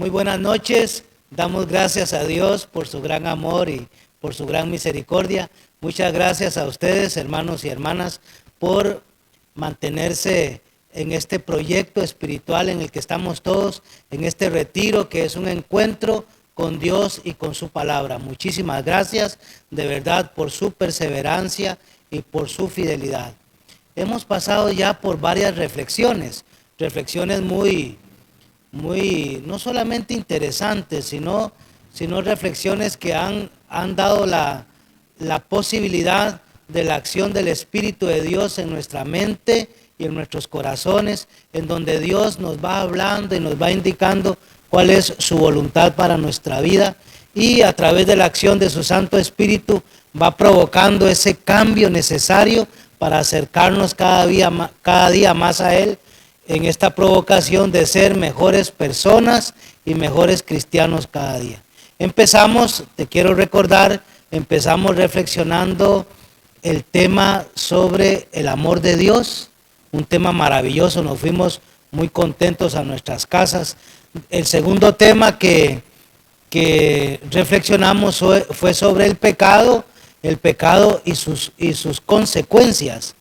Muy buenas noches. Damos gracias a Dios por su gran amor y por su gran misericordia. Muchas gracias a ustedes, hermanos y hermanas, por mantenerse en este proyecto espiritual en el que estamos todos, en este retiro que es un encuentro con Dios y con su palabra. Muchísimas gracias de verdad por su perseverancia y por su fidelidad. Hemos pasado ya por varias reflexiones muy no solamente interesantes, sino reflexiones que han dado la posibilidad de la acción del Espíritu de Dios en nuestra mente y en nuestros corazones, en donde Dios nos va hablando y nos va indicando cuál es su voluntad para nuestra vida, y a través de la acción de su Santo Espíritu va provocando ese cambio necesario para acercarnos cada día más a Él, en esta provocación de ser mejores personas y mejores cristianos cada día. Te quiero recordar, empezamos reflexionando el tema sobre el amor de Dios, un tema maravilloso, nos fuimos muy contentos a nuestras casas. El segundo tema que reflexionamos fue sobre el pecado y sus consecuencias.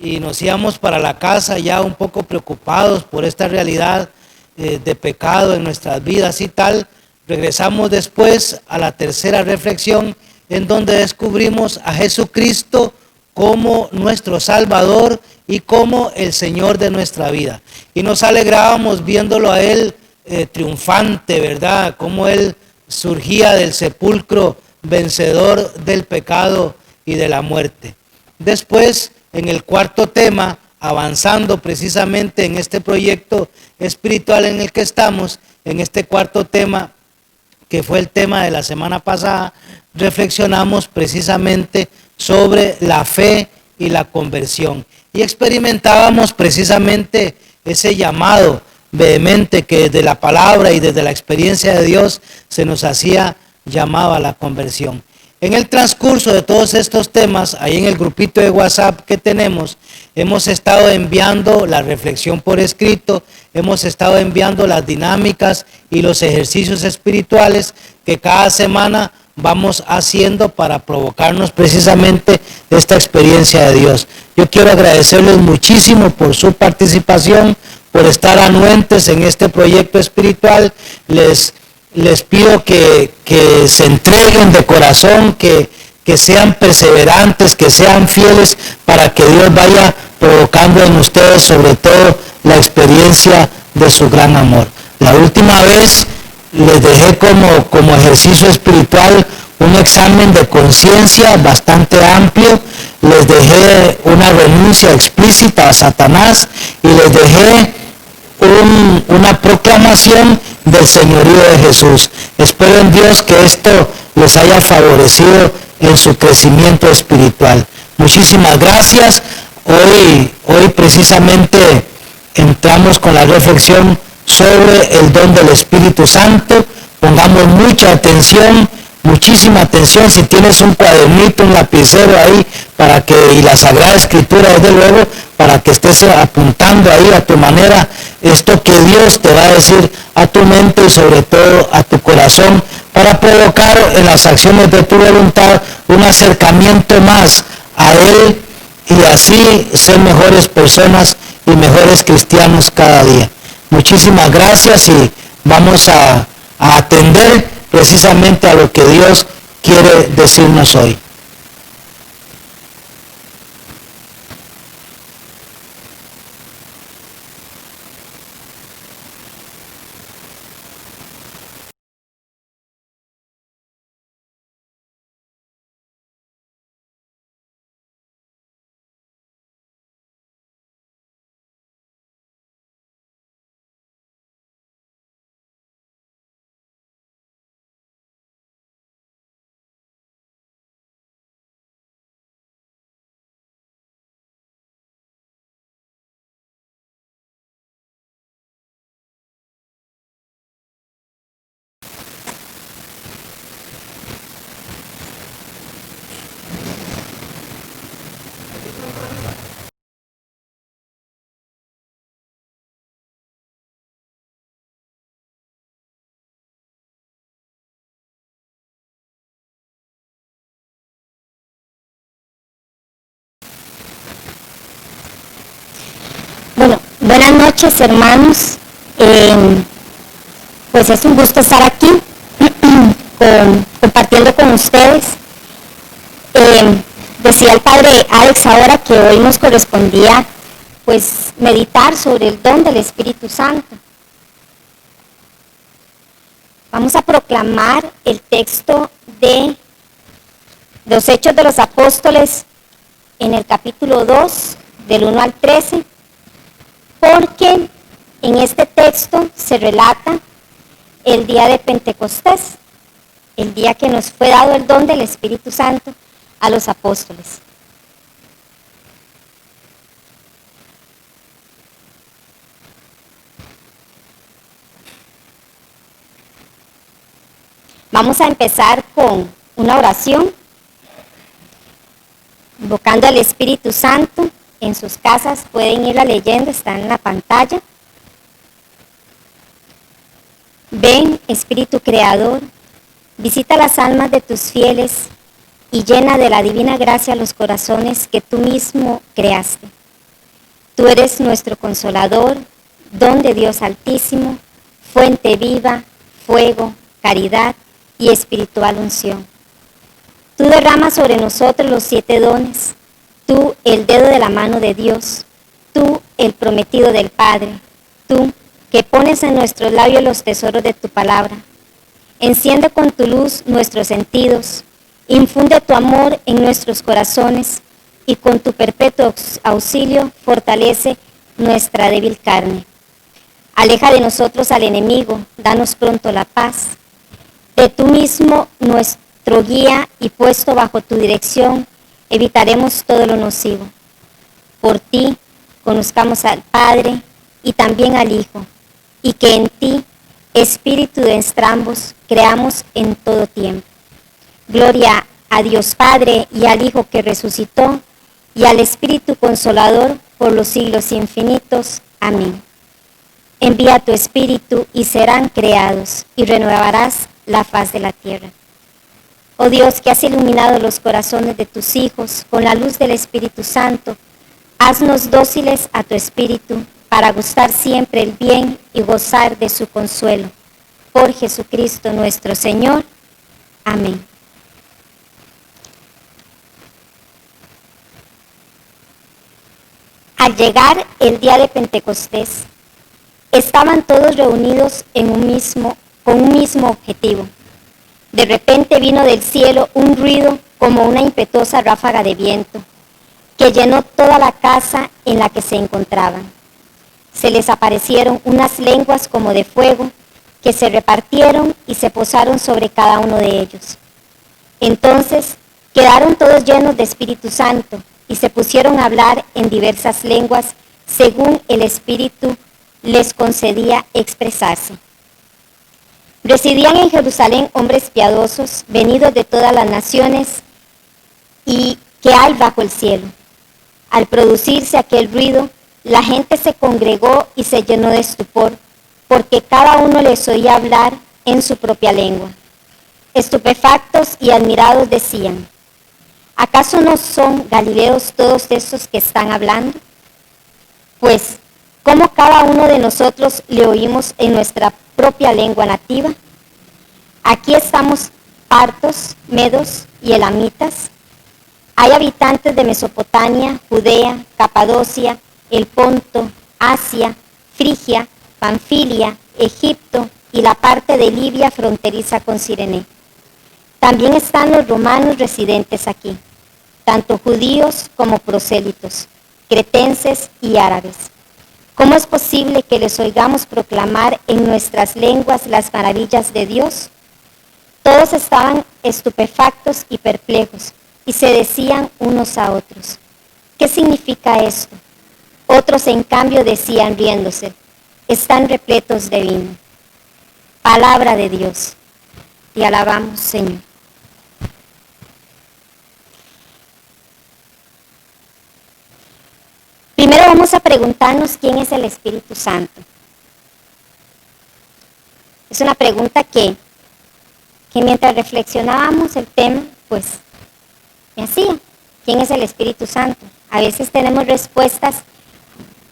Y nos íbamos para la casa ya un poco preocupados por esta realidad de pecado en nuestras vidas y tal. Regresamos después a la tercera reflexión, en donde descubrimos a Jesucristo como nuestro Salvador y como el Señor de nuestra vida. Y nos alegrábamos viéndolo a Él triunfante, ¿verdad? Como Él surgía del sepulcro vencedor del pecado y de la muerte. Después, en el cuarto tema, avanzando precisamente en este proyecto espiritual en el que estamos, en este cuarto tema, que fue el tema de la semana pasada, reflexionamos precisamente sobre la fe y la conversión. Y experimentábamos precisamente ese llamado vehemente que desde la palabra y desde la experiencia de Dios se nos hacía llamado a la conversión. En el transcurso de todos estos temas, ahí en el grupito de WhatsApp que tenemos, hemos estado enviando la reflexión por escrito, hemos estado enviando las dinámicas y los ejercicios espirituales que cada semana vamos haciendo para provocarnos precisamente esta experiencia de Dios. Yo quiero agradecerles muchísimo por su participación, por estar anuentes en este proyecto espiritual. Les pido que se entreguen de corazón, que sean perseverantes, que sean fieles, para que Dios vaya provocando en ustedes sobre todo la experiencia de su gran amor. La última vez les dejé como ejercicio espiritual un examen de conciencia bastante amplio, les dejé una renuncia explícita a Satanás y les dejé una proclamación del señorío de Jesús. Espero en Dios que esto les haya favorecido en su crecimiento espiritual. Muchísimas gracias. Hoy precisamente entramos con la reflexión sobre el don del Espíritu Santo. Pongamos mucha atención, muchísima atención. Si tienes un cuadernito, un lapicero ahí, y la Sagrada Escritura, desde luego, para que estés apuntando ahí a tu manera esto que Dios te va a decir a tu mente y sobre todo a tu corazón, para provocar en las acciones de tu voluntad un acercamiento más a Él y así ser mejores personas y mejores cristianos cada día. Muchísimas gracias y vamos a atender precisamente a lo que Dios quiere decirnos hoy. Buenas noches, hermanos. Pues es un gusto estar aquí compartiendo con ustedes. Decía el padre Alex ahora que hoy nos correspondía pues meditar sobre el don del Espíritu Santo. Vamos a proclamar el texto de los Hechos de los Apóstoles en el capítulo 2, del 1 al 13, porque en este texto se relata el día de Pentecostés, el día que nos fue dado el don del Espíritu Santo a los apóstoles. Vamos a empezar con una oración, invocando al Espíritu Santo. En sus casas pueden irla leyendo, está en la pantalla. Ven, Espíritu Creador, visita las almas de tus fieles y llena de la divina gracia los corazones que tú mismo creaste. Tú eres nuestro consolador, don de Dios Altísimo, fuente viva, fuego, caridad y espiritual unción. Tú derramas sobre nosotros los 7 dones, tú el dedo de la mano de Dios, tú el prometido del Padre, tú que pones en nuestros labios los tesoros de tu palabra. Enciende con tu luz nuestros sentidos, infunde tu amor en nuestros corazones y con tu perpetuo auxilio fortalece nuestra débil carne. Aleja de nosotros al enemigo, danos pronto la paz. De tú mismo nuestro guía y puesto bajo tu dirección, evitaremos todo lo nocivo. Por ti conozcamos al Padre y también al Hijo, y que en ti, Espíritu de entrambos, creamos en todo tiempo. Gloria a Dios Padre y al Hijo que resucitó, y al Espíritu Consolador por los siglos infinitos. Amén. Envía tu Espíritu y serán creados, y renovarás la faz de la tierra. Oh Dios, que has iluminado los corazones de tus hijos con la luz del Espíritu Santo, haznos dóciles a tu Espíritu para gustar siempre el bien y gozar de su consuelo. Por Jesucristo nuestro Señor. Amén. Al llegar el día de Pentecostés, estaban todos reunidos con un mismo objetivo. De repente vino del cielo un ruido como una impetuosa ráfaga de viento, que llenó toda la casa en la que se encontraban. Se les aparecieron unas lenguas como de fuego, que se repartieron y se posaron sobre cada uno de ellos. Entonces quedaron todos llenos de Espíritu Santo y se pusieron a hablar en diversas lenguas según el Espíritu les concedía expresarse. Residían en Jerusalén hombres piadosos, venidos de todas las naciones y que hay bajo el cielo. Al producirse aquel ruido, la gente se congregó y se llenó de estupor, porque cada uno les oía hablar en su propia lengua. Estupefactos y admirados decían: ¿acaso no son galileos todos estos que están hablando? Pues, ¿cómo cada uno de nosotros le oímos en nuestra propia lengua nativa? Aquí estamos partos, medos y elamitas. Hay habitantes de Mesopotamia, Judea, Capadocia, el Ponto, Asia, Frigia, Panfilia, Egipto y la parte de Libia fronteriza con Cirene. También están los romanos residentes aquí, tanto judíos como prosélitos, cretenses y árabes. ¿Cómo es posible que les oigamos proclamar en nuestras lenguas las maravillas de Dios? Todos estaban estupefactos y perplejos, y se decían unos a otros: ¿qué significa esto? Otros, en cambio, decían riéndose: están repletos de vino. Palabra de Dios. Te alabamos, Señor. Primero vamos a preguntarnos quién es el Espíritu Santo. Es una pregunta que mientras reflexionábamos el tema, pues me hacía. ¿Quién es el Espíritu Santo? A veces tenemos respuestas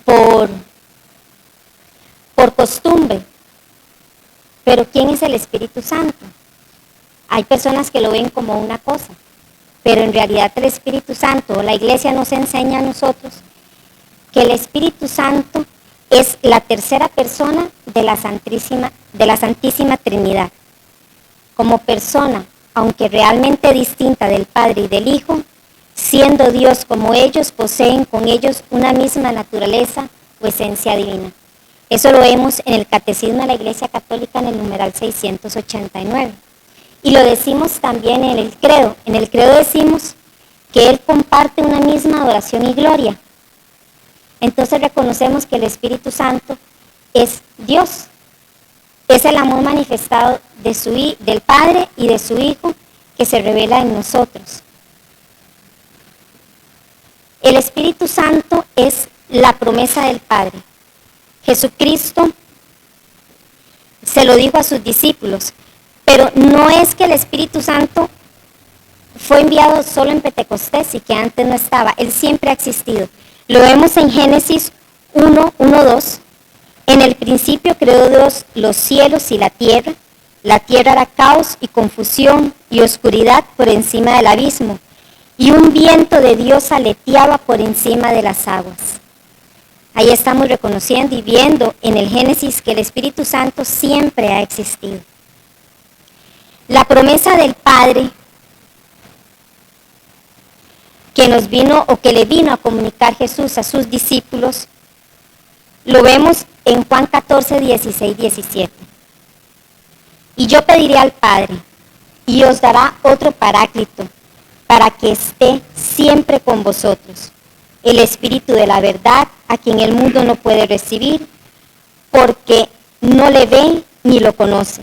por por costumbre. Pero ¿quién es el Espíritu Santo? Hay personas que lo ven como una cosa, pero en realidad el Espíritu Santo, la iglesia nos enseña a nosotros que el Espíritu Santo es la tercera persona de la Santísima Trinidad. Como persona, aunque realmente distinta del Padre y del Hijo, siendo Dios como ellos, poseen con ellos una misma naturaleza o esencia divina. Eso lo vemos en el Catecismo de la Iglesia Católica en el numeral 689. Y lo decimos también en el credo. En el credo decimos que Él comparte una misma adoración y gloria. Entonces reconocemos que el Espíritu Santo es Dios. Es el amor manifestado del Padre y de su Hijo que se revela en nosotros. El Espíritu Santo es la promesa del Padre. Jesucristo se lo dijo a sus discípulos, pero no es que el Espíritu Santo fue enviado solo en Pentecostés y que antes no estaba. Él siempre ha existido. Lo vemos en Génesis 1:2. En el principio creó Dios los cielos y la tierra. La tierra era caos y confusión y oscuridad por encima del abismo. Y un viento de Dios aleteaba por encima de las aguas. Ahí estamos reconociendo y viendo en el Génesis que el Espíritu Santo siempre ha existido. La promesa del Padre que nos vino o que le vino a comunicar Jesús a sus discípulos, lo vemos en Juan 14, 16, 17. Y yo pediré al Padre, y os dará otro Paráclito, para que esté siempre con vosotros, el Espíritu de la verdad, a quien el mundo no puede recibir, porque no le ve ni lo conoce.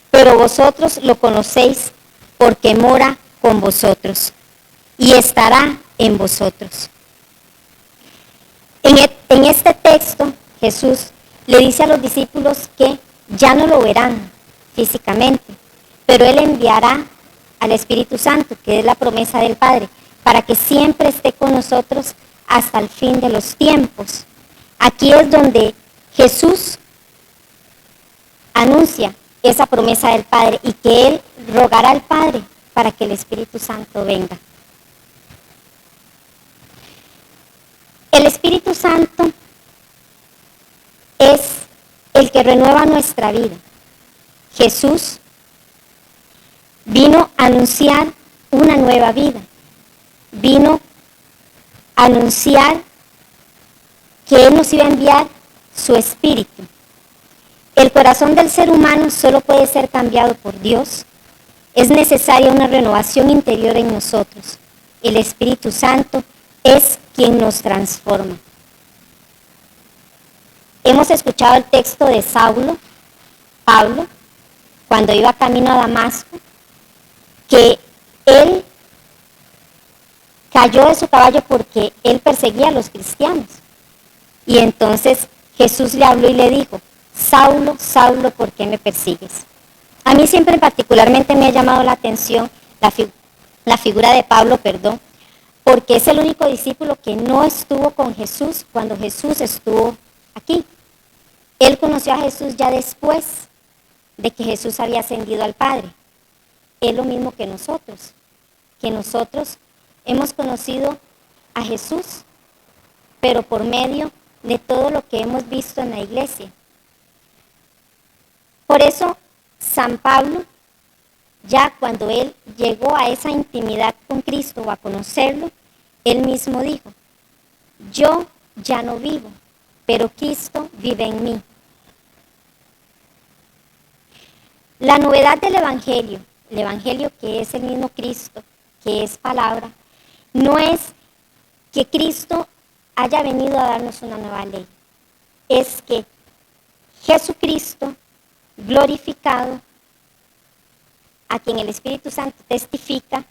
Pero vosotros lo conocéis, porque mora con vosotros, y estará en vosotros. En este texto, Jesús le dice a los discípulos que ya no lo verán físicamente, pero Él enviará al Espíritu Santo, que es la promesa del Padre, para que siempre esté con nosotros hasta el fin de los tiempos. Aquí es donde Jesús anuncia esa promesa del Padre y que Él rogará al Padre para que el Espíritu Santo venga. El Espíritu Santo es el que renueva nuestra vida. Jesús vino a anunciar una nueva vida. Vino a anunciar que Él nos iba a enviar su Espíritu. El corazón del ser humano solo puede ser cambiado por Dios. Es necesaria una renovación interior en nosotros. El Espíritu Santo es quien nos transforma. Hemos escuchado el texto de Pablo, cuando iba camino a Damasco, que él cayó de su caballo porque él perseguía a los cristianos. Y entonces Jesús le habló y le dijo: Saulo, Saulo, ¿por qué me persigues? A mí siempre particularmente me ha llamado la atención la figura de Pablo, porque es el único discípulo que no estuvo con Jesús cuando Jesús estuvo aquí. Él conoció a Jesús ya después de que Jesús había ascendido al Padre. Es lo mismo que nosotros hemos conocido a Jesús, pero por medio de todo lo que hemos visto en la iglesia. Por eso, San Pablo, ya cuando él llegó a esa intimidad con Cristo o a conocerlo, él mismo dijo: yo ya no vivo, pero Cristo vive en mí. La novedad del Evangelio, el Evangelio que es el mismo Cristo, que es palabra, no es que Cristo haya venido a darnos una nueva ley. Es que Jesucristo, glorificado, a quien el Espíritu Santo testifica,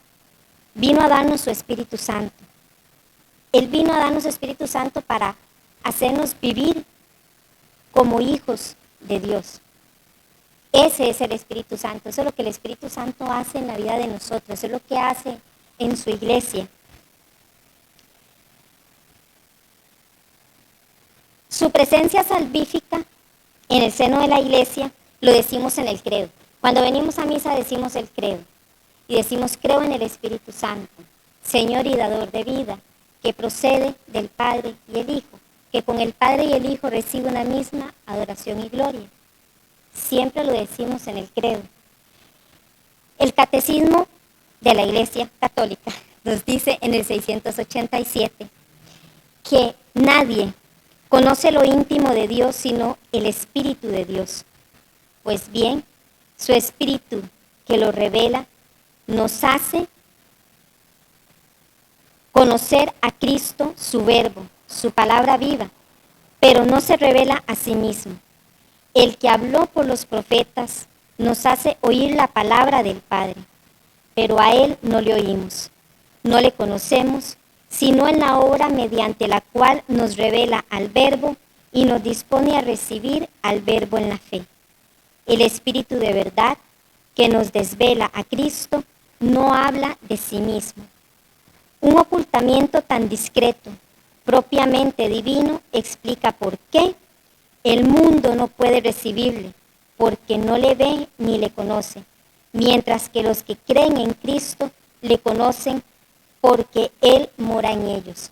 vino a darnos su Espíritu Santo. Él vino a darnos su Espíritu Santo para hacernos vivir como hijos de Dios. Ese es el Espíritu Santo. Eso es lo que el Espíritu Santo hace en la vida de nosotros. Eso es lo que hace en su iglesia. Su presencia salvífica en el seno de la iglesia, lo decimos en el credo. Cuando venimos a misa decimos el credo. Y decimos, creo en el Espíritu Santo, Señor y dador de vida, que procede del Padre y el Hijo, que con el Padre y el Hijo recibe una misma adoración y gloria. Siempre lo decimos en el credo. El Catecismo de la Iglesia Católica nos dice en el 687 que nadie conoce lo íntimo de Dios sino el Espíritu de Dios. Pues bien, su Espíritu que lo revela nos hace conocer a Cristo, su verbo, su palabra viva, pero no se revela a sí mismo. El que habló por los profetas nos hace oír la palabra del Padre, pero a Él no le oímos, no le conocemos, sino en la obra mediante la cual nos revela al verbo y nos dispone a recibir al verbo en la fe. El Espíritu de verdad que nos desvela a Cristo no habla de sí mismo. Un ocultamiento tan discreto, propiamente divino, explica por qué el mundo no puede recibirle, porque no le ve ni le conoce, mientras que los que creen en Cristo le conocen porque Él mora en ellos.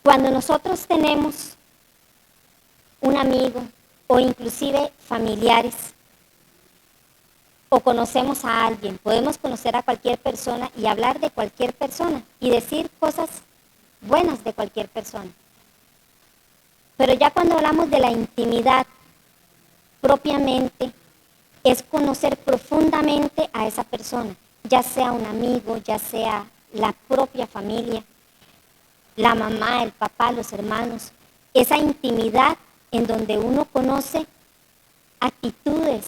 Cuando nosotros tenemos un amigo o inclusive familiares o conocemos a alguien, podemos conocer a cualquier persona y hablar de cualquier persona y decir cosas buenas de cualquier persona. Pero ya cuando hablamos de la intimidad propiamente, es conocer profundamente a esa persona, ya sea un amigo, ya sea la propia familia, la mamá, el papá, los hermanos, esa intimidad en donde uno conoce actitudes,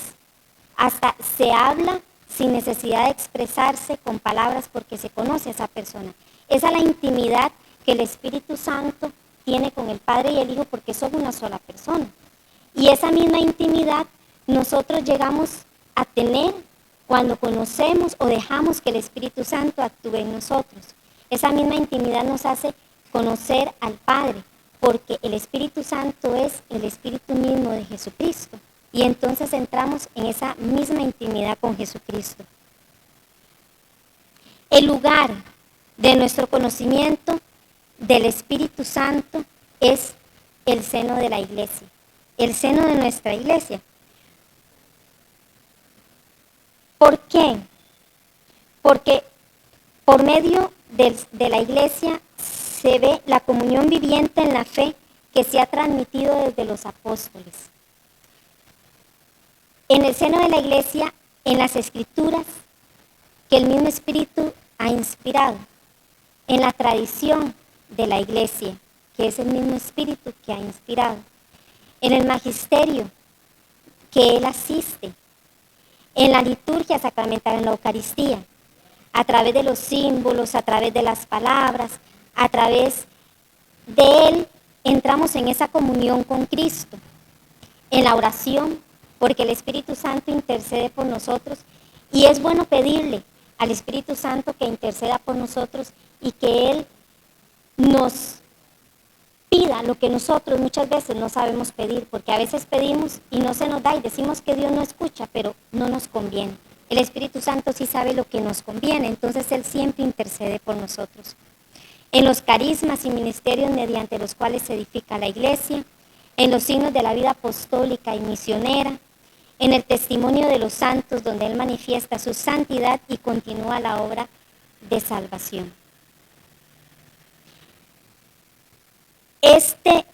hasta se habla sin necesidad de expresarse con palabras porque se conoce a esa persona. Esa es la intimidad que el Espíritu Santo tiene con el Padre y el Hijo porque son una sola persona. Y esa misma intimidad nosotros llegamos a tener cuando conocemos o dejamos que el Espíritu Santo actúe en nosotros. Esa misma intimidad nos hace conocer al Padre, porque el Espíritu Santo es el Espíritu mismo de Jesucristo. Y entonces entramos en esa misma intimidad con Jesucristo. El lugar de nuestro conocimiento del Espíritu Santo es el seno de la iglesia, el seno de nuestra iglesia. ¿Por qué? Porque por medio de la iglesia se ve la comunión viviente en la fe que se ha transmitido desde los apóstoles. En el seno de la iglesia, en las escrituras que el mismo Espíritu ha inspirado, en la tradición de la iglesia, que es el mismo Espíritu que ha inspirado, en el magisterio que Él asiste, en la liturgia sacramental, en la Eucaristía, a través de los símbolos, a través de las palabras, a través de Él entramos en esa comunión con Cristo, en la oración, porque el Espíritu Santo intercede por nosotros y es bueno pedirle al Espíritu Santo que interceda por nosotros y que Él nos pida lo que nosotros muchas veces no sabemos pedir, porque a veces pedimos y no se nos da y decimos que Dios no escucha, pero no nos conviene. El Espíritu Santo sí sabe lo que nos conviene, entonces Él siempre intercede por nosotros. En los carismas y ministerios mediante los cuales se edifica la iglesia, en los signos de la vida apostólica y misionera, en el testimonio de los santos donde Él manifiesta su santidad y continúa la obra de salvación. Este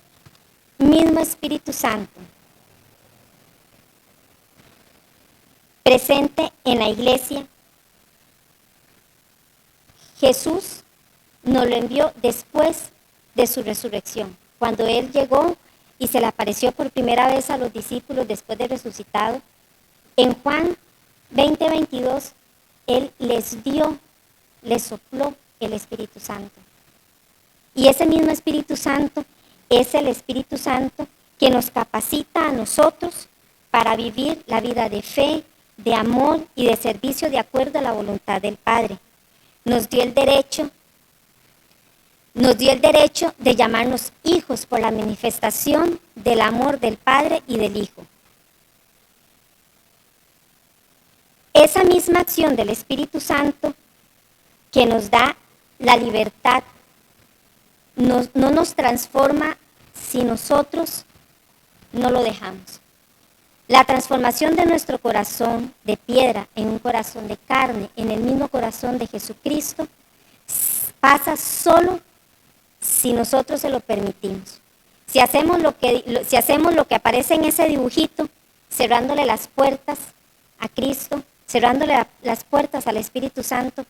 mismo Espíritu Santo presente en la iglesia, Jesús nos lo envió después de su resurrección, cuando Él llegó y se le apareció por primera vez a los discípulos después de resucitado. En Juan 20:22, Él les sopló el Espíritu Santo. Y ese mismo Espíritu Santo es el Espíritu Santo que nos capacita a nosotros para vivir la vida de fe, de amor y de servicio de acuerdo a la voluntad del Padre. Nos dio el derecho nos dio el derecho de llamarnos hijos por la manifestación del amor del Padre y del Hijo. Esa misma acción del Espíritu Santo que nos da la libertad no nos transforma si nosotros no lo dejamos. La transformación de nuestro corazón de piedra en un corazón de carne, en el mismo corazón de Jesucristo, pasa solo si nosotros se lo permitimos. Si hacemos lo que aparece en ese dibujito, cerrándole las puertas a Cristo, cerrándole las puertas al Espíritu Santo,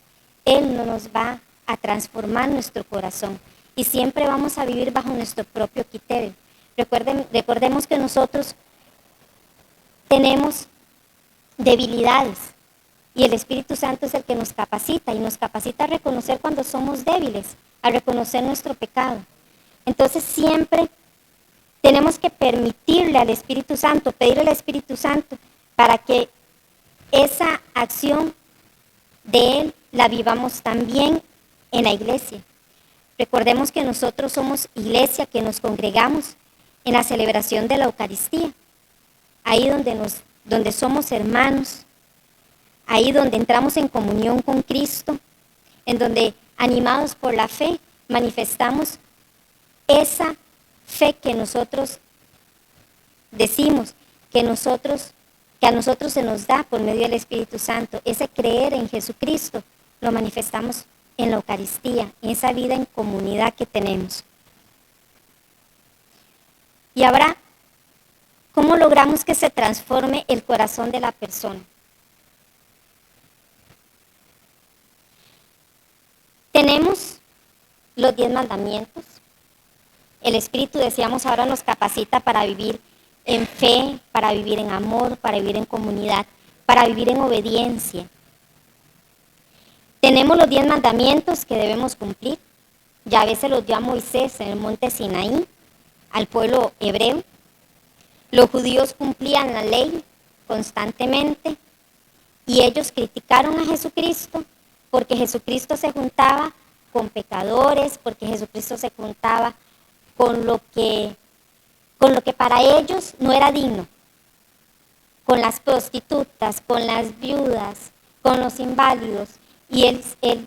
Él no nos va a transformar nuestro corazón y siempre vamos a vivir bajo nuestro propio criterio. Recordemos que nosotros tenemos debilidades y el Espíritu Santo es el que nos capacita y nos capacita a reconocer cuando somos débiles, a reconocer nuestro pecado. Entonces siempre tenemos que permitirle al Espíritu Santo, pedirle al Espíritu Santo para que esa acción de Él la vivamos también en la iglesia. Recordemos que nosotros somos iglesia, que nos congregamos en la celebración de la Eucaristía, ahí donde somos hermanos, ahí donde entramos en comunión con Cristo, en donde animados por la fe manifestamos esa fe que nosotros decimos, que a nosotros se nos da por medio del Espíritu Santo. Ese creer en Jesucristo lo manifestamos en la Eucaristía, en esa vida en comunidad que tenemos. Y ahora, ¿cómo logramos que se transforme el corazón de la persona? Tenemos los 10 mandamientos. El Espíritu, decíamos, ahora nos capacita para vivir en fe, para vivir en amor, para vivir en comunidad, para vivir en obediencia. Tenemos los 10 mandamientos que debemos cumplir. Yahvé se los dio a Moisés en el monte Sinaí, al pueblo hebreo. Los judíos cumplían la ley constantemente y ellos criticaron a Jesucristo porque Jesucristo se juntaba con pecadores, porque Jesucristo se juntaba con lo que para ellos no era digno, con las prostitutas, con las viudas, con los inválidos. Y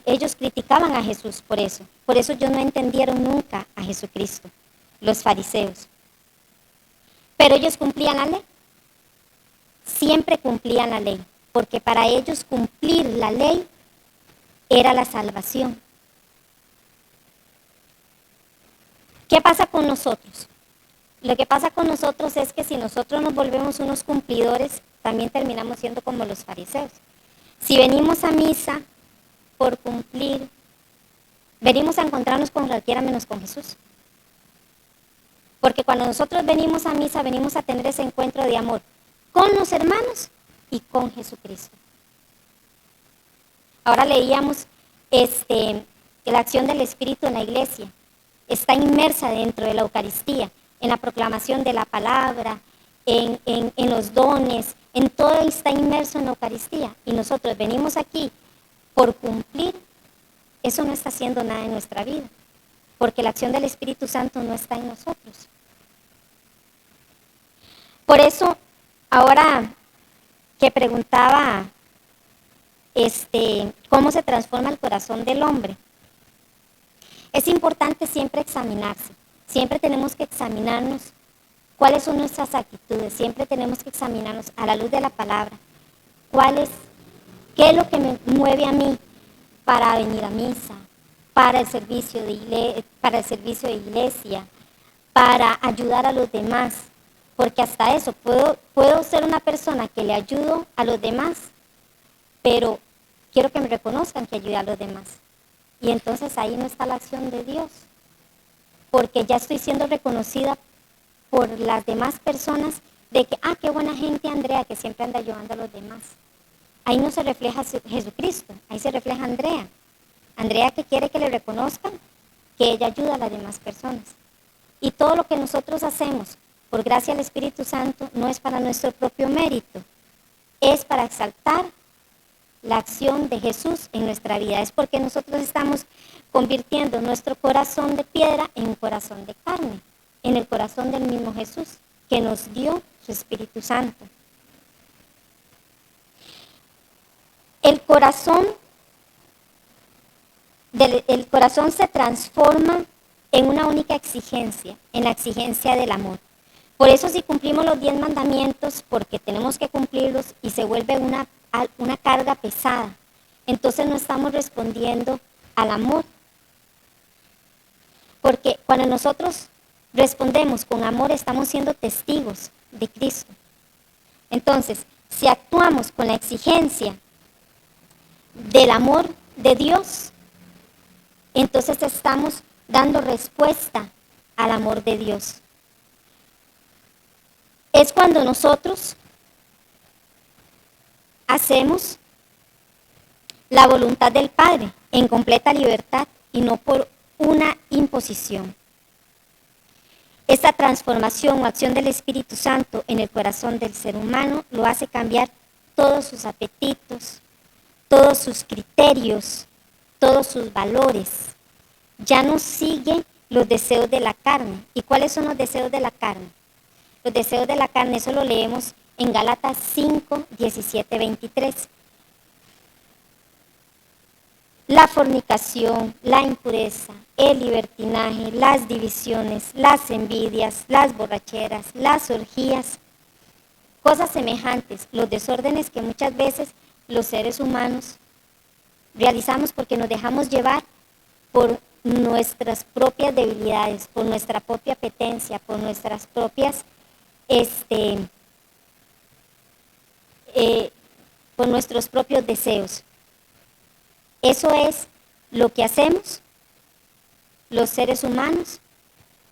ellos criticaban a Jesús por eso. Por eso ellos no entendieron nunca a Jesucristo, los fariseos. Pero ellos cumplían la ley. Siempre cumplían la ley, porque para ellos cumplir la ley era la salvación. ¿Qué pasa con nosotros? Lo que pasa con nosotros es que si nosotros nos volvemos unos cumplidores, también terminamos siendo como los fariseos. Si venimos a misa por cumplir, venimos a encontrarnos con cualquiera menos con Jesús. Porque cuando nosotros venimos a misa, venimos a tener ese encuentro de amor con los hermanos y con Jesucristo. Ahora leíamos la acción del Espíritu en la iglesia. Está inmersa dentro de la Eucaristía, en la proclamación de la palabra, en los dones, en todo está inmerso en la Eucaristía. Y nosotros venimos aquí por cumplir, eso no está haciendo nada en nuestra vida, porque la acción del Espíritu Santo no está en nosotros. Por eso, ahora que preguntaba cómo se transforma el corazón del hombre, es importante siempre examinarse. Siempre tenemos que examinarnos cuáles son nuestras actitudes. Siempre tenemos que examinarnos a la luz de la palabra. ¿Qué es lo que me mueve a mí para venir a misa, para el servicio de iglesia, para ayudar a los demás? Porque hasta eso, puedo ser una persona que le ayudo a los demás, pero quiero que me reconozcan que ayude a los demás. Y entonces ahí no está la acción de Dios, porque ya estoy siendo reconocida por las demás personas de que, qué buena gente Andrea, que siempre anda ayudando a los demás. Ahí no se refleja Jesucristo, ahí se refleja Andrea. Andrea que quiere que le reconozcan que ella ayuda a las demás personas. Y todo lo que nosotros hacemos por gracia del Espíritu Santo no es para nuestro propio mérito, es para exaltar la acción de Jesús en nuestra vida. Es porque nosotros estamos convirtiendo nuestro corazón de piedra en un corazón de carne, en el corazón del mismo Jesús, que nos dio su Espíritu Santo. El corazón se transforma en una única exigencia, en la exigencia del amor. Por eso si cumplimos los 10 mandamientos, porque tenemos que cumplirlos y se vuelve una carga pesada, entonces no estamos respondiendo al amor. Porque cuando nosotros respondemos con amor, estamos siendo testigos de Cristo. Entonces, si actuamos con la exigencia del amor de Dios, entonces estamos dando respuesta al amor de Dios. Es cuando nosotros hacemos la voluntad del Padre en completa libertad y no por una imposición. Esta transformación o acción del Espíritu Santo en el corazón del ser humano lo hace cambiar todos sus apetitos, todos sus criterios, todos sus valores. Ya no sigue los deseos de la carne. ¿Y cuáles son los deseos de la carne? Los deseos de la carne, eso lo leemos en Gálatas 5, 17, 23. La fornicación, la impureza, el libertinaje, las divisiones, las envidias, las borracheras, las orgías, cosas semejantes, los desórdenes que muchas veces los seres humanos realizamos porque nos dejamos llevar por nuestras propias debilidades, por nuestra propia apetencia, por nuestras propias, por nuestros propios deseos. Eso es lo que hacemos los seres humanos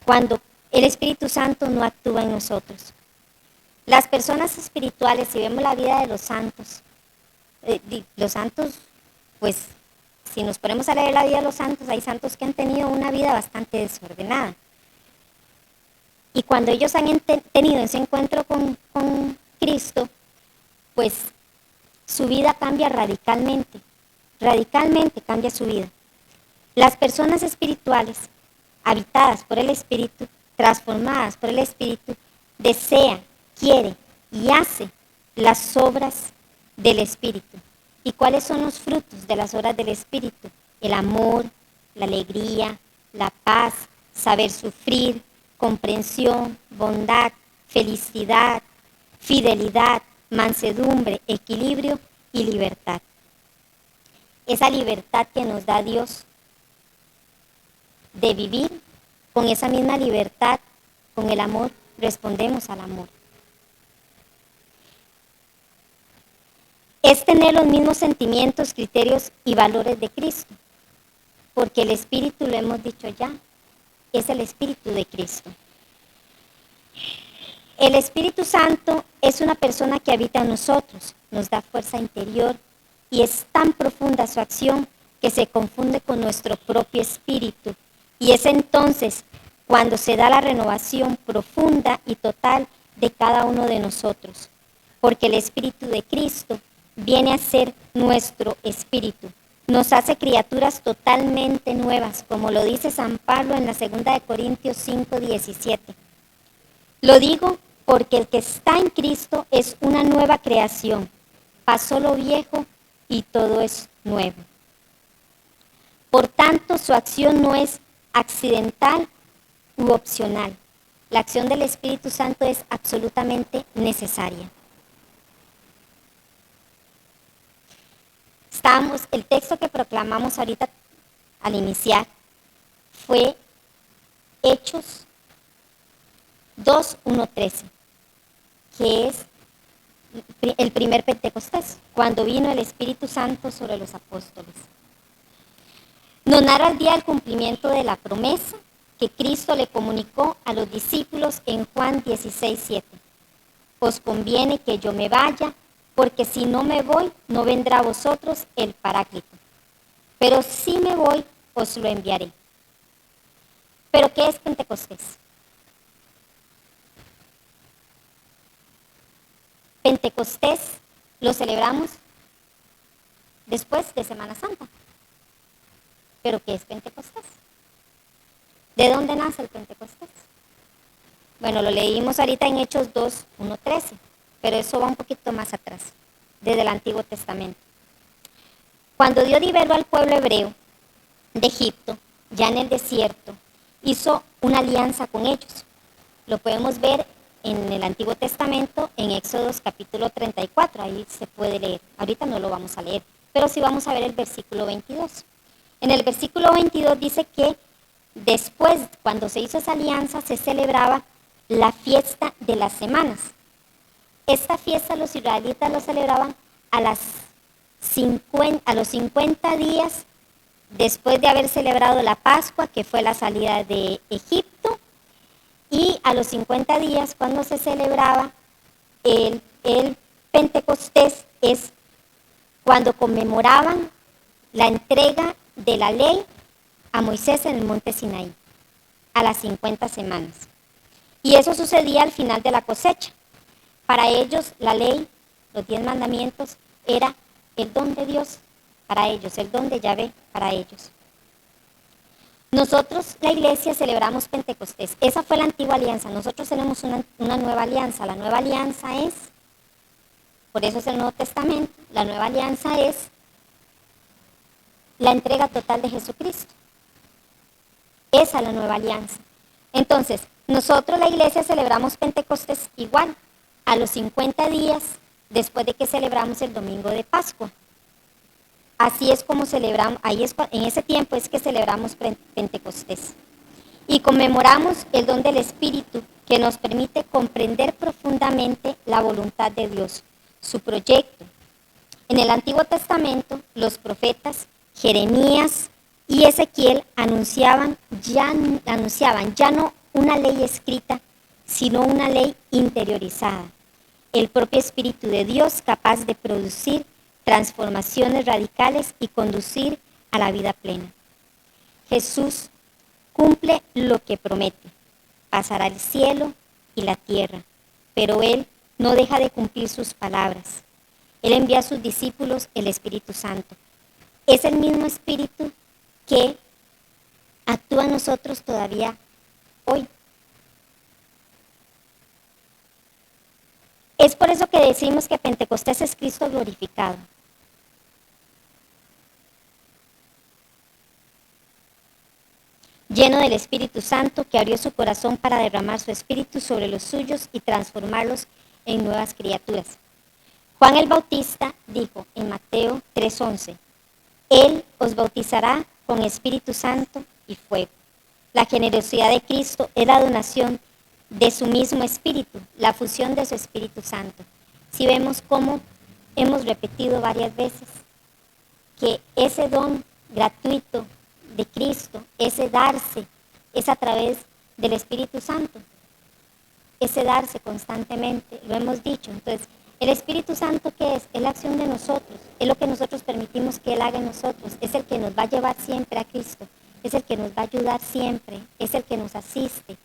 cuando el Espíritu Santo no actúa en nosotros. Las personas espirituales, si vemos la vida de los santos, pues si nos ponemos a leer la vida de los santos, hay santos que han tenido una vida bastante desordenada. Y cuando ellos han tenido ese encuentro con Cristo, pues su vida cambia radicalmente cambia su vida. Las personas espirituales, habitadas por el Espíritu, transformadas por el Espíritu, desea, quiere y hace las obras del Espíritu. ¿Y cuáles son los frutos de las obras del Espíritu? El amor, la alegría, la paz, saber sufrir, comprensión, bondad, felicidad, fidelidad, mansedumbre, equilibrio y libertad. Esa libertad que nos da Dios de vivir, con esa misma libertad, con el amor, respondemos al amor. Es tener los mismos sentimientos, criterios y valores de Cristo, porque el Espíritu, lo hemos dicho ya, es el Espíritu de Cristo. El Espíritu Santo es una persona que habita en nosotros, nos da fuerza interior y es tan profunda su acción que se confunde con nuestro propio espíritu. Y es entonces cuando se da la renovación profunda y total de cada uno de nosotros, porque el Espíritu de Cristo viene a ser nuestro espíritu. Nos hace criaturas totalmente nuevas, como lo dice San Pablo en la 2 de Corintios 5, 17. Lo digo porque el que está en Cristo es una nueva creación. Pasó lo viejo y todo es nuevo. Por tanto, su acción no es accidental u opcional. La acción del Espíritu Santo es absolutamente necesaria. El texto que proclamamos ahorita al iniciar fue Hechos 2:1-13, que es el primer Pentecostés, cuando vino el Espíritu Santo sobre los apóstoles. Nos narra el día del cumplimiento de la promesa que Cristo le comunicó a los discípulos en Juan 16:7. Os conviene que yo me vaya, porque si no me voy, no vendrá a vosotros el Paráclito. Pero si me voy, os lo enviaré. ¿Pero qué es Pentecostés? Pentecostés lo celebramos después de Semana Santa. ¿Pero qué es Pentecostés? ¿De dónde nace el Pentecostés? Bueno, lo leímos ahorita en Hechos 2, 1, 13, pero eso va un poquito más atrás, desde el Antiguo Testamento. Cuando Dios liberó al pueblo hebreo de Egipto, ya en el desierto, hizo una alianza con ellos. Lo podemos ver en el Antiguo Testamento, en Éxodos capítulo 34, ahí se puede leer. Ahorita no lo vamos a leer, pero sí vamos a ver el versículo 22. En el versículo 22 dice que después, cuando se hizo esa alianza, se celebraba la fiesta de las semanas. Esta fiesta los israelitas lo celebraban a los 50 días después de haber celebrado la Pascua, que fue la salida de Egipto, y a los 50 días cuando se celebraba el Pentecostés, es cuando conmemoraban la entrega de la ley a Moisés en el monte Sinaí, a las 50 semanas. Y eso sucedía al final de la cosecha. Para ellos la ley, los 10 mandamientos, era el don de Dios para ellos, el don de Yahvé para ellos. Nosotros, la iglesia, celebramos Pentecostés. Esa fue la antigua alianza. Nosotros tenemos una nueva alianza. La nueva alianza es, por eso es el Nuevo Testamento, la nueva alianza es la entrega total de Jesucristo. Esa es la nueva alianza. Entonces, nosotros, la iglesia, celebramos Pentecostés igual, a los 50 días después de que celebramos el domingo de Pascua. Así es como celebramos, en ese tiempo es que celebramos Pentecostés. Y conmemoramos el don del Espíritu que nos permite comprender profundamente la voluntad de Dios, su proyecto. En el Antiguo Testamento, los profetas Jeremías y Ezequiel anunciaban ya no una ley escrita, sino una ley interiorizada. El propio Espíritu de Dios capaz de producir transformaciones radicales y conducir a la vida plena. Jesús cumple lo que promete. Pasará el cielo y la tierra, pero Él no deja de cumplir sus palabras. Él envía a sus discípulos el Espíritu Santo. Es el mismo Espíritu que actúa en nosotros todavía hoy. Es por eso que decimos que Pentecostés es Cristo glorificado. Lleno del Espíritu Santo que abrió su corazón para derramar su Espíritu sobre los suyos y transformarlos en nuevas criaturas. Juan el Bautista dijo en Mateo 3:11, Él os bautizará con Espíritu Santo y fuego. La generosidad de Cristo es la donación de su mismo Espíritu, la fusión de su Espíritu Santo. Si vemos cómo hemos repetido varias veces que ese don gratuito de Cristo, ese darse, es a través del Espíritu Santo. Ese darse constantemente, lo hemos dicho. Entonces, el Espíritu Santo, ¿qué es? Es la acción de nosotros, es lo que nosotros permitimos que Él haga en nosotros, es el que nos va a llevar siempre a Cristo, es el que nos va a ayudar siempre, es el que nos asiste.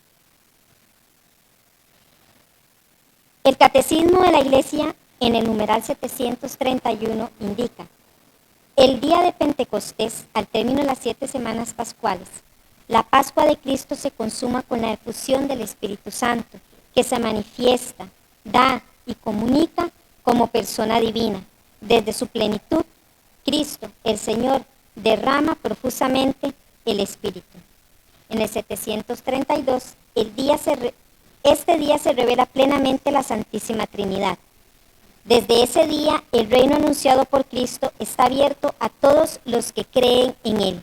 El Catecismo de la Iglesia, en el numeral 731, indica: el día de Pentecostés, al término de las 7 semanas pascuales, la Pascua de Cristo se consuma con la efusión del Espíritu Santo, que se manifiesta, da y comunica como persona divina. Desde su plenitud, Cristo, el Señor, derrama profusamente el Espíritu. En el 732, este día se revela plenamente la Santísima Trinidad. Desde ese día, el reino anunciado por Cristo está abierto a todos los que creen en Él.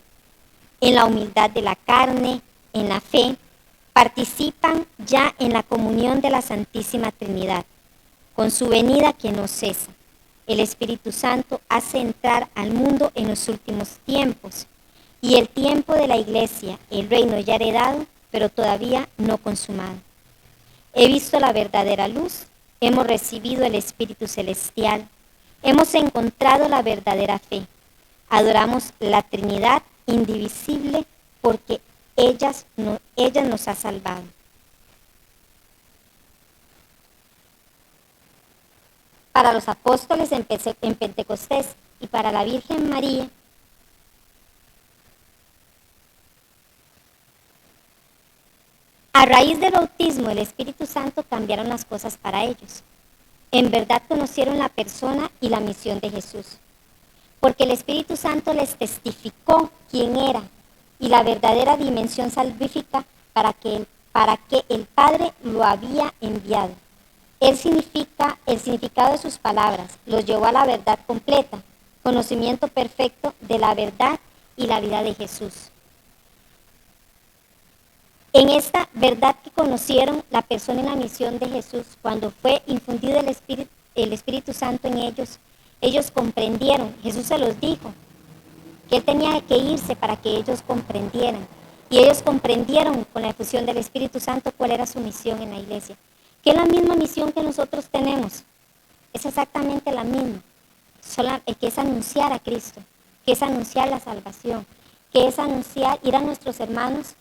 En la humildad de la carne, en la fe, participan ya en la comunión de la Santísima Trinidad. Con su venida que no cesa, el Espíritu Santo hace entrar al mundo en los últimos tiempos. Y el tiempo de la Iglesia, el reino ya heredado, pero todavía no consumado. He visto la verdadera luz. Hemos recibido el Espíritu Celestial. Hemos encontrado la verdadera fe. Adoramos la Trinidad indivisible porque ella nos ha salvado. Para los apóstoles en Pentecostés, y para la Virgen María, a raíz del bautismo del Espíritu Santo cambiaron las cosas para ellos. En verdad conocieron la persona y la misión de Jesús, porque el Espíritu Santo les testificó quién era y la verdadera dimensión salvífica para que el Padre lo había enviado. El significado de sus palabras los llevó a la verdad completa, conocimiento perfecto de la verdad y la vida de Jesús. En esta verdad que conocieron la persona y la misión de Jesús, cuando fue infundido el Espíritu Santo en ellos, ellos comprendieron, Jesús se los dijo, que Él tenía que irse para que ellos comprendieran. Y ellos comprendieron con la efusión del Espíritu Santo cuál era su misión en la iglesia. Que es la misma misión que nosotros tenemos. Es exactamente la misma. Que es anunciar a Cristo, que es anunciar la salvación, que es anunciar, ir a nuestros hermanos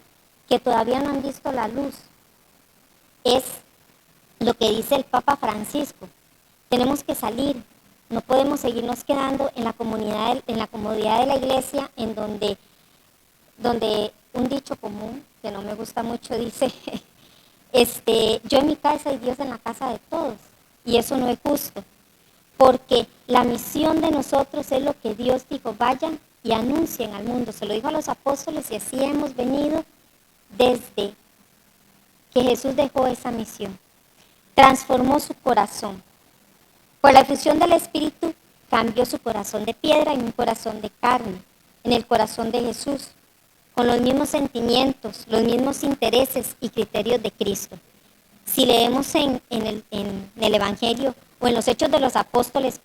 que todavía no han visto la luz. Es lo que dice el Papa Francisco. Tenemos que salir. No podemos seguirnos quedando en la comodidad de la iglesia, en donde un dicho común, que no me gusta mucho, dice, yo en mi casa y Dios en la casa de todos. Y eso no es justo, porque la misión de nosotros es lo que Dios dijo, vayan y anuncien al mundo. Se lo dijo a los apóstoles y así hemos venido desde que Jesús dejó esa misión. Transformó su corazón. Por la efusión del Espíritu cambió su corazón de piedra en un corazón de carne, en el corazón de Jesús, con los mismos sentimientos, los mismos intereses y criterios de Cristo. Si leemos en el Evangelio o en los Hechos de los Apóstoles,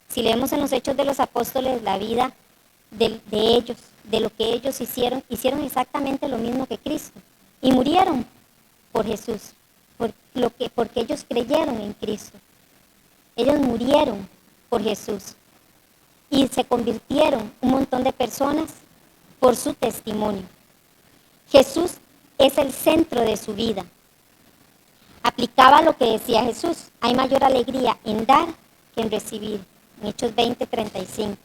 si leemos en los Hechos de los Apóstoles la vida de ellos, de lo que ellos hicieron exactamente lo mismo que Cristo y murieron por Jesús, porque ellos creyeron en Cristo. Ellos murieron por Jesús y se convirtieron un montón de personas por su testimonio. Jesús es el centro de su vida. Aplicaba lo que decía Jesús: hay mayor alegría en dar que en recibir. En Hechos 20:35.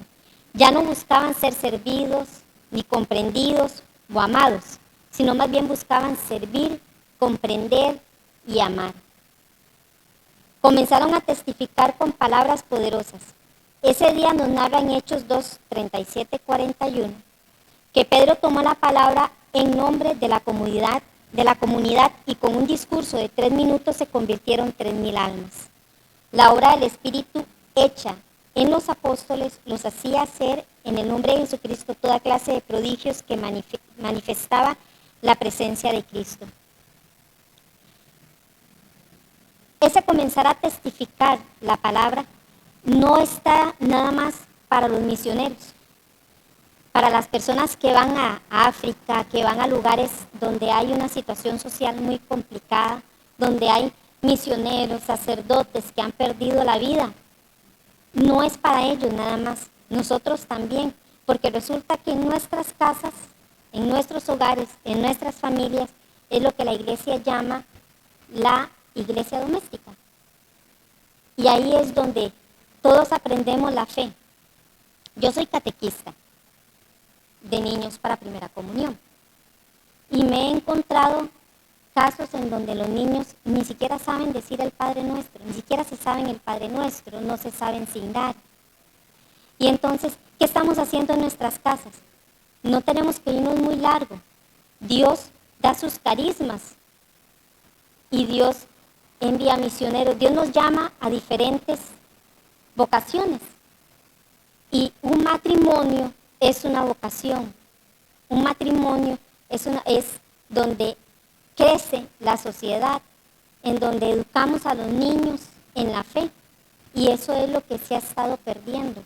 Ya no buscaban ser servidos, ni comprendidos o amados, sino más bien buscaban servir, comprender y amar. Comenzaron a testificar con palabras poderosas. Ese día nos narra en Hechos 2:37-41 que Pedro tomó la palabra en nombre de la comunidad y con un discurso de 3 minutos se convirtieron 3,000 almas. La obra del Espíritu hecha en los apóstoles los hacía hacer en el nombre de Jesucristo toda clase de prodigios que manifestaba la presencia de Cristo. Ese comenzar a testificar la palabra no está nada más para los misioneros, para las personas que van a África, que van a lugares donde hay una situación social muy complicada, donde hay misioneros, sacerdotes que han perdido la vida. No es para ellos nada más, nosotros también, porque resulta que en nuestras casas, en nuestros hogares, en nuestras familias, es lo que la iglesia llama la iglesia doméstica. Y ahí es donde todos aprendemos la fe. Yo soy catequista de niños para primera comunión y me he encontrado casos en donde los niños ni siquiera saben decir el Padre Nuestro, ni siquiera se saben el Padre Nuestro, no se saben signar. Y entonces, ¿qué estamos haciendo en nuestras casas? No tenemos que irnos muy largo. Dios da sus carismas y Dios envía misioneros. Dios nos llama a diferentes vocaciones. Y un matrimonio es una vocación. Un matrimonio es donde crece la sociedad, en donde educamos a los niños en la fe. Y eso es lo que se ha estado perdiendo.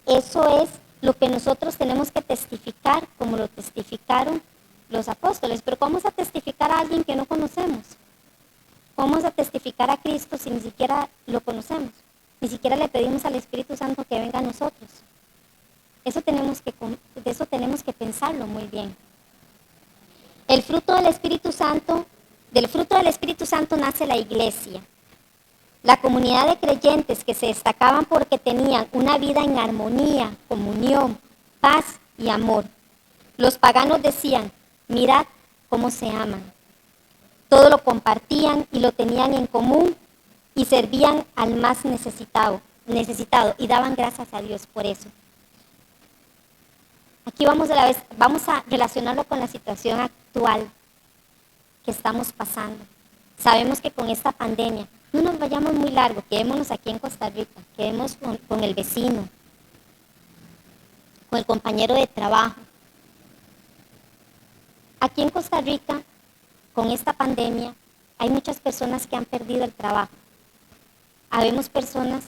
Eso es lo que nosotros tenemos que testificar, como lo testificaron los apóstoles. Pero ¿cómo vamos a testificar a alguien que no conocemos? ¿Cómo vamos a testificar a Cristo si ni siquiera lo conocemos? Ni siquiera le pedimos al Espíritu Santo que venga a nosotros. De eso tenemos que pensarlo muy bien. Del fruto del Espíritu Santo nace la iglesia. La comunidad de creyentes que se destacaban porque tenían una vida en armonía, comunión, paz y amor. Los paganos decían, mirad cómo se aman. Todo lo compartían y lo tenían en común y servían al más necesitado y daban gracias a Dios por eso. Aquí vamos a relacionarlo con la situación actual que estamos pasando. Sabemos que con esta pandemia, no nos vayamos muy largo, quedémonos aquí en Costa Rica, quedémonos con el vecino, con el compañero de trabajo. Aquí en Costa Rica, con esta pandemia, hay muchas personas que han perdido el trabajo. Habemos personas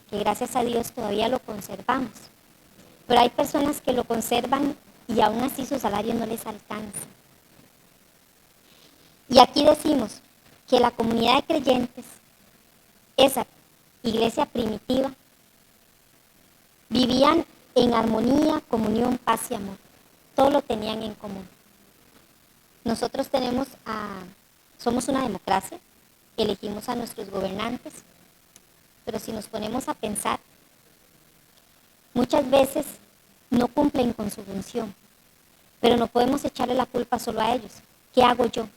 que gracias a Dios todavía lo conservamos, pero hay personas que lo conservan y aún así su salario no les alcanza. Y aquí decimos que la comunidad de creyentes, esa iglesia primitiva, vivían en armonía, comunión, paz y amor. Todo lo tenían en común. Nosotros somos una democracia, elegimos a nuestros gobernantes, pero si nos ponemos a pensar, muchas veces no cumplen con su función, pero no podemos echarle la culpa solo a ellos. ¿Qué hago yo?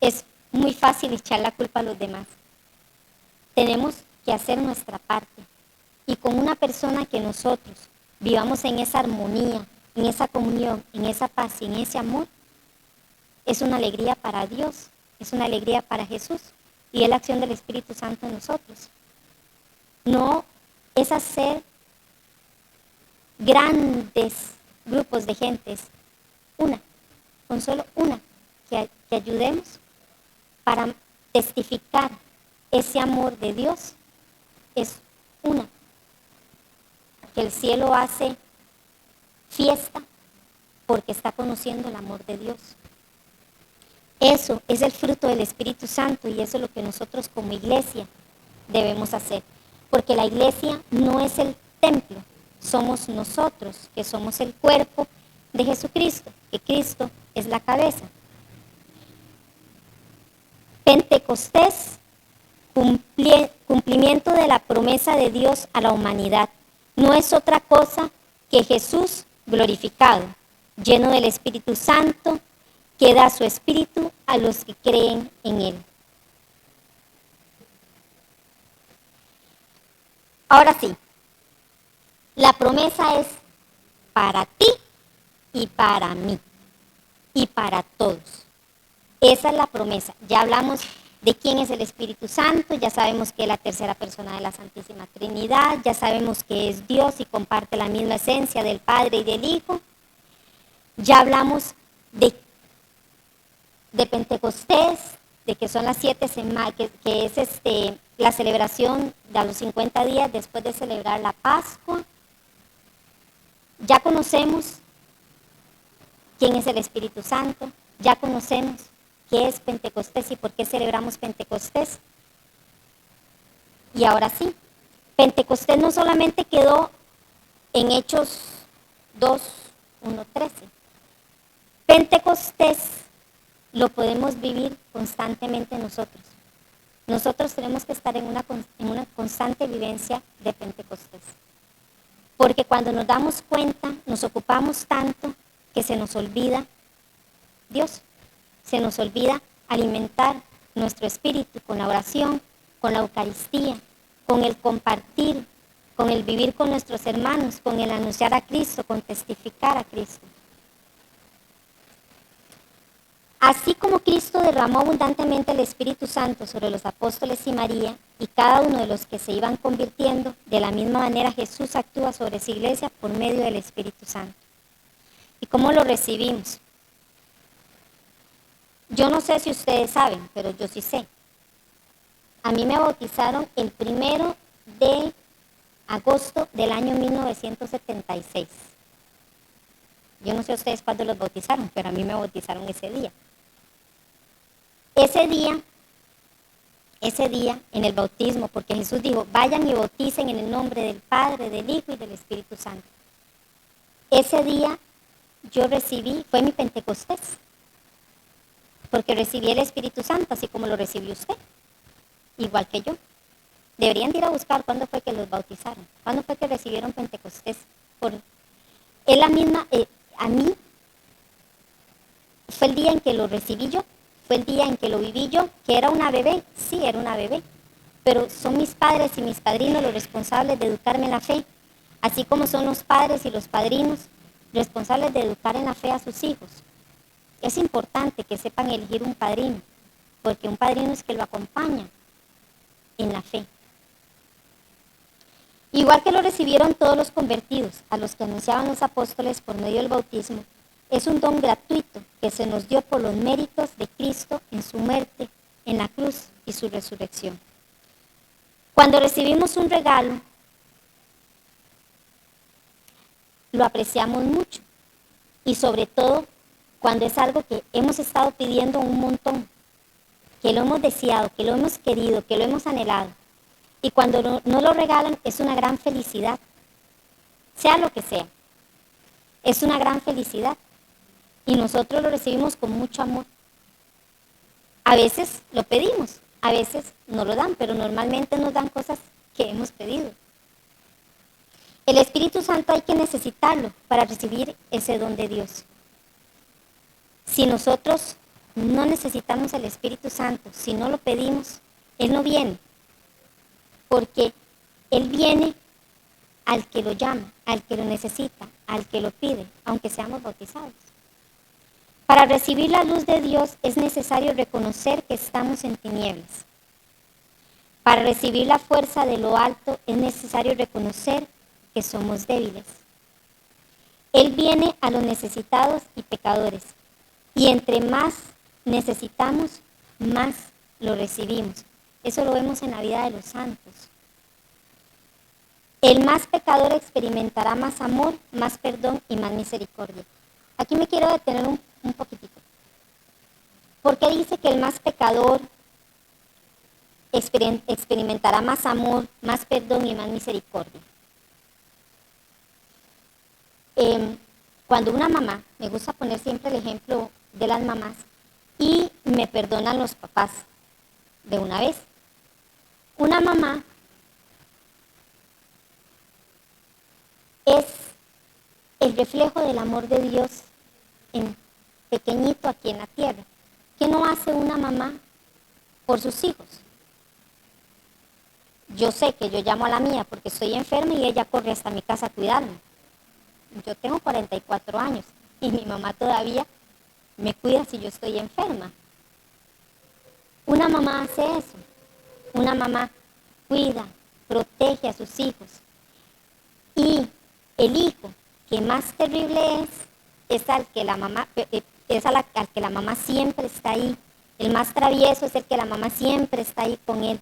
Es muy fácil echar la culpa a los demás. Tenemos que hacer nuestra parte. Y con una persona que nosotros vivamos en esa armonía, en esa comunión, en esa paz y en ese amor, es una alegría para Dios, es una alegría para Jesús y es la acción del Espíritu Santo en nosotros. No es hacer grandes grupos de gentes, con solo una, que ayudemos para testificar ese amor de Dios, es una. Que el cielo hace fiesta porque está conociendo el amor de Dios. Eso es el fruto del Espíritu Santo y eso es lo que nosotros como iglesia debemos hacer. Porque la iglesia no es el templo, somos nosotros, que somos el cuerpo de Jesucristo, que Cristo es la cabeza. Pentecostés, cumplimiento de la promesa de Dios a la humanidad. No es otra cosa que Jesús glorificado, lleno del Espíritu Santo, que da su Espíritu a los que creen en Él. Ahora sí, la promesa es para ti y para mí y para todos. Esa es la promesa. Ya hablamos de quién es el Espíritu Santo, ya sabemos que es la tercera persona de la Santísima Trinidad, ya sabemos que es Dios y comparte la misma esencia del Padre y del Hijo. Ya hablamos de Pentecostés, de que son las 7 semanas, que es la celebración de los 50 días después de celebrar la Pascua. Ya conocemos quién es el Espíritu Santo, ya conocemos qué es Pentecostés y por qué celebramos Pentecostés. Y ahora sí, Pentecostés no solamente quedó en Hechos 2, 1, 13. Pentecostés lo podemos vivir constantemente nosotros. Nosotros tenemos que estar en una constante vivencia de Pentecostés. Porque cuando nos damos cuenta, nos ocupamos tanto que se nos olvida Dios. Se nos olvida alimentar nuestro espíritu con la oración, con la Eucaristía, con el compartir, con el vivir con nuestros hermanos, con el anunciar a Cristo, con testificar a Cristo. Así como Cristo derramó abundantemente el Espíritu Santo sobre los apóstoles y María y cada uno de los que se iban convirtiendo, de la misma manera Jesús actúa sobre su iglesia por medio del Espíritu Santo. ¿Y cómo lo recibimos? Yo no sé si ustedes saben, pero yo sí sé. A mí me bautizaron el 1 de agosto del año 1976. Yo no sé ustedes cuándo los bautizaron, pero a mí me bautizaron ese día. Ese día en el bautismo, porque Jesús dijo, vayan y bauticen en el nombre del Padre, del Hijo y del Espíritu Santo. Ese día yo recibí, fue mi Pentecostés, porque recibí el Espíritu Santo, así como lo recibió usted. igual que yo. Deberían de ir a buscar cuándo fue que los bautizaron, cuándo fue que recibieron Pentecostés. Es la misma, a mí fue el día en que lo recibí yo, fue el día en que lo viví yo, que era una bebé, sí, era una bebé, pero son mis padres y mis padrinos los responsables de educarme en la fe, así como son los padres y los padrinos responsables de educar en la fe a sus hijos. Es importante que sepan elegir un padrino, porque un padrino es que lo acompaña en la fe. Igual que lo recibieron todos los convertidos, a los que anunciaban los apóstoles por medio del bautismo, es un don gratuito que se nos dio por los méritos de Cristo en su muerte, en la cruz y su resurrección. Cuando recibimos un regalo, lo apreciamos mucho y sobre todo cuando es algo que hemos estado pidiendo un montón, que lo hemos deseado, que lo hemos querido, que lo hemos anhelado. Y cuando no lo regalan es una gran felicidad, sea lo que sea, es una gran felicidad. Y nosotros lo recibimos con mucho amor. A veces lo pedimos, a veces no lo dan, pero normalmente nos dan cosas que hemos pedido. El Espíritu Santo hay que necesitarlo para recibir ese don de Dios. Si nosotros no necesitamos el Espíritu Santo, si no lo pedimos, Él no viene. Porque Él viene al que lo llama, al que lo necesita, al que lo pide, aunque seamos bautizados. Para recibir la luz de Dios es necesario reconocer que estamos en tinieblas. Para recibir la fuerza de lo alto es necesario reconocer que somos débiles. Él viene a los necesitados y pecadores, y entre más necesitamos, más lo recibimos. Eso lo vemos en la vida de los santos. El más pecador experimentará más amor, más perdón y más misericordia. Aquí me quiero detener un poquitito. ¿Por qué dice que el más pecador experimentará más amor, más perdón y más misericordia? Cuando una mamá, me gusta poner siempre el ejemplo de las mamás, y me perdonan los papás de una vez. Una mamá es el reflejo del amor de Dios en pequeñito aquí en la tierra. ¿Qué no hace una mamá por sus hijos? Yo sé que yo llamo a la mía porque estoy enferma y ella corre hasta mi casa a cuidarme. Yo tengo 44 años y mi mamá todavía me cuida si yo estoy enferma. Una mamá hace eso. Una mamá cuida, protege a sus hijos. Y el hijo que más terrible es al que la mamá al que la mamá siempre está ahí. El más travieso es el que la mamá siempre está ahí con él.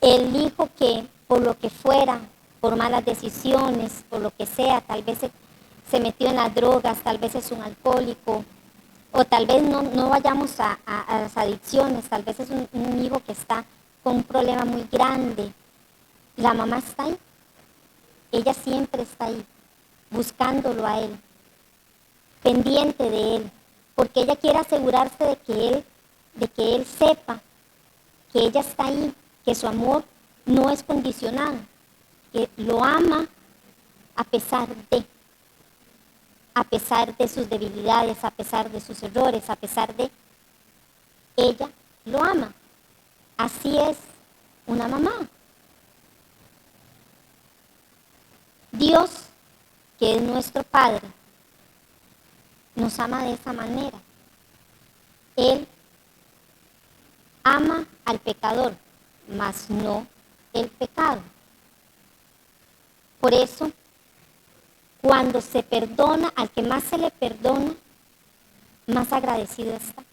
El hijo que por lo que fuera, por malas decisiones, por lo que sea, tal vez se metió en las drogas, tal vez es un alcohólico, o tal vez no vayamos a las adicciones, tal vez es un hijo que está con un problema muy grande. La mamá está ahí, ella siempre está ahí, buscándolo a él, pendiente de él, porque ella quiere asegurarse de que él sepa que ella está ahí, que su amor no es condicionado, que lo ama a pesar de sus debilidades, a pesar de sus errores, a pesar de ella lo ama. Así es una mamá. Dios, que es nuestro Padre, nos ama de esa manera. Él ama al pecador, mas no el pecado. Por eso, cuando se perdona, al que más se le perdona, más agradecido está.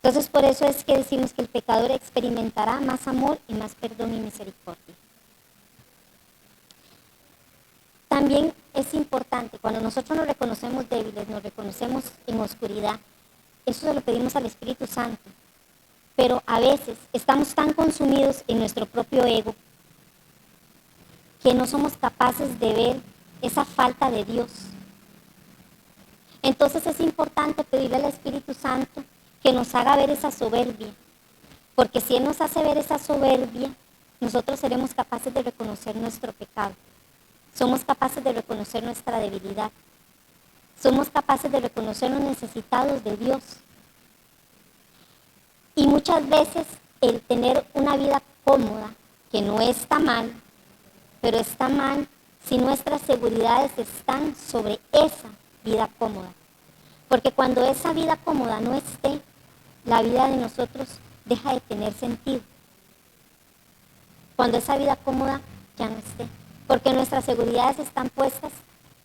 Entonces, por eso es que decimos que el pecador experimentará más amor y más perdón y misericordia. También es importante, cuando nosotros nos reconocemos débiles, nos reconocemos en oscuridad, eso se lo pedimos al Espíritu Santo. Pero a veces estamos tan consumidos en nuestro propio ego que no somos capaces de ver esa falta de Dios. Entonces es importante pedirle al Espíritu Santo que nos haga ver esa soberbia, Porque si Él nos hace ver esa soberbia, nosotros seremos capaces de reconocer nuestro pecado. Somos capaces de reconocer nuestra debilidad. Somos capaces de reconocernos necesitados de Dios. Y muchas veces el tener una vida cómoda, que no está mal, pero está mal si nuestras seguridades están sobre esa vida cómoda. Porque cuando esa vida cómoda no esté, la vida de nosotros deja de tener sentido. Cuando esa vida cómoda ya no esté. Porque nuestras seguridades están puestas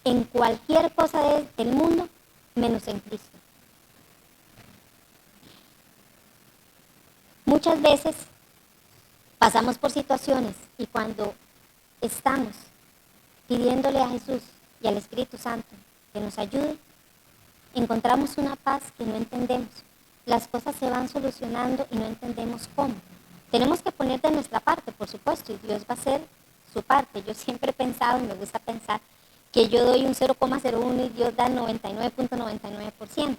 en cualquier cosa del mundo, menos en Cristo. Muchas veces pasamos por situaciones y cuando estamos pidiéndole a Jesús y al Espíritu Santo que nos ayude, encontramos una paz que no entendemos. Las cosas se van solucionando y no entendemos cómo. Tenemos que poner de nuestra parte, por supuesto, y Dios va a hacer su parte. Yo siempre he pensado y me gusta pensar que yo doy un 0,01 y Dios da el 99.99%.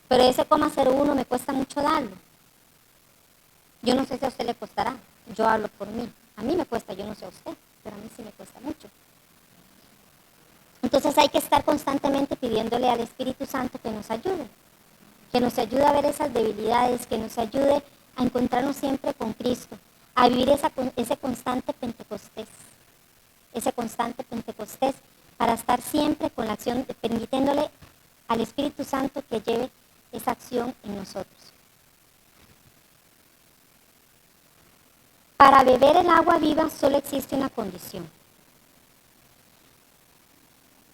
Pero ese 0,01 me cuesta mucho darlo. Yo no sé si a usted le costará. Yo hablo por mí. A mí me cuesta, yo no sé a usted, pero a mí sí me cuesta mucho. Entonces hay que estar constantemente pidiéndole al Espíritu Santo que nos ayude a ver esas debilidades, que nos ayude a encontrarnos siempre con Cristo, a vivir ese constante Pentecostés, para estar siempre con la acción, permitiéndole al Espíritu Santo que lleve esa acción en nosotros. Para beber el agua viva solo existe una condición.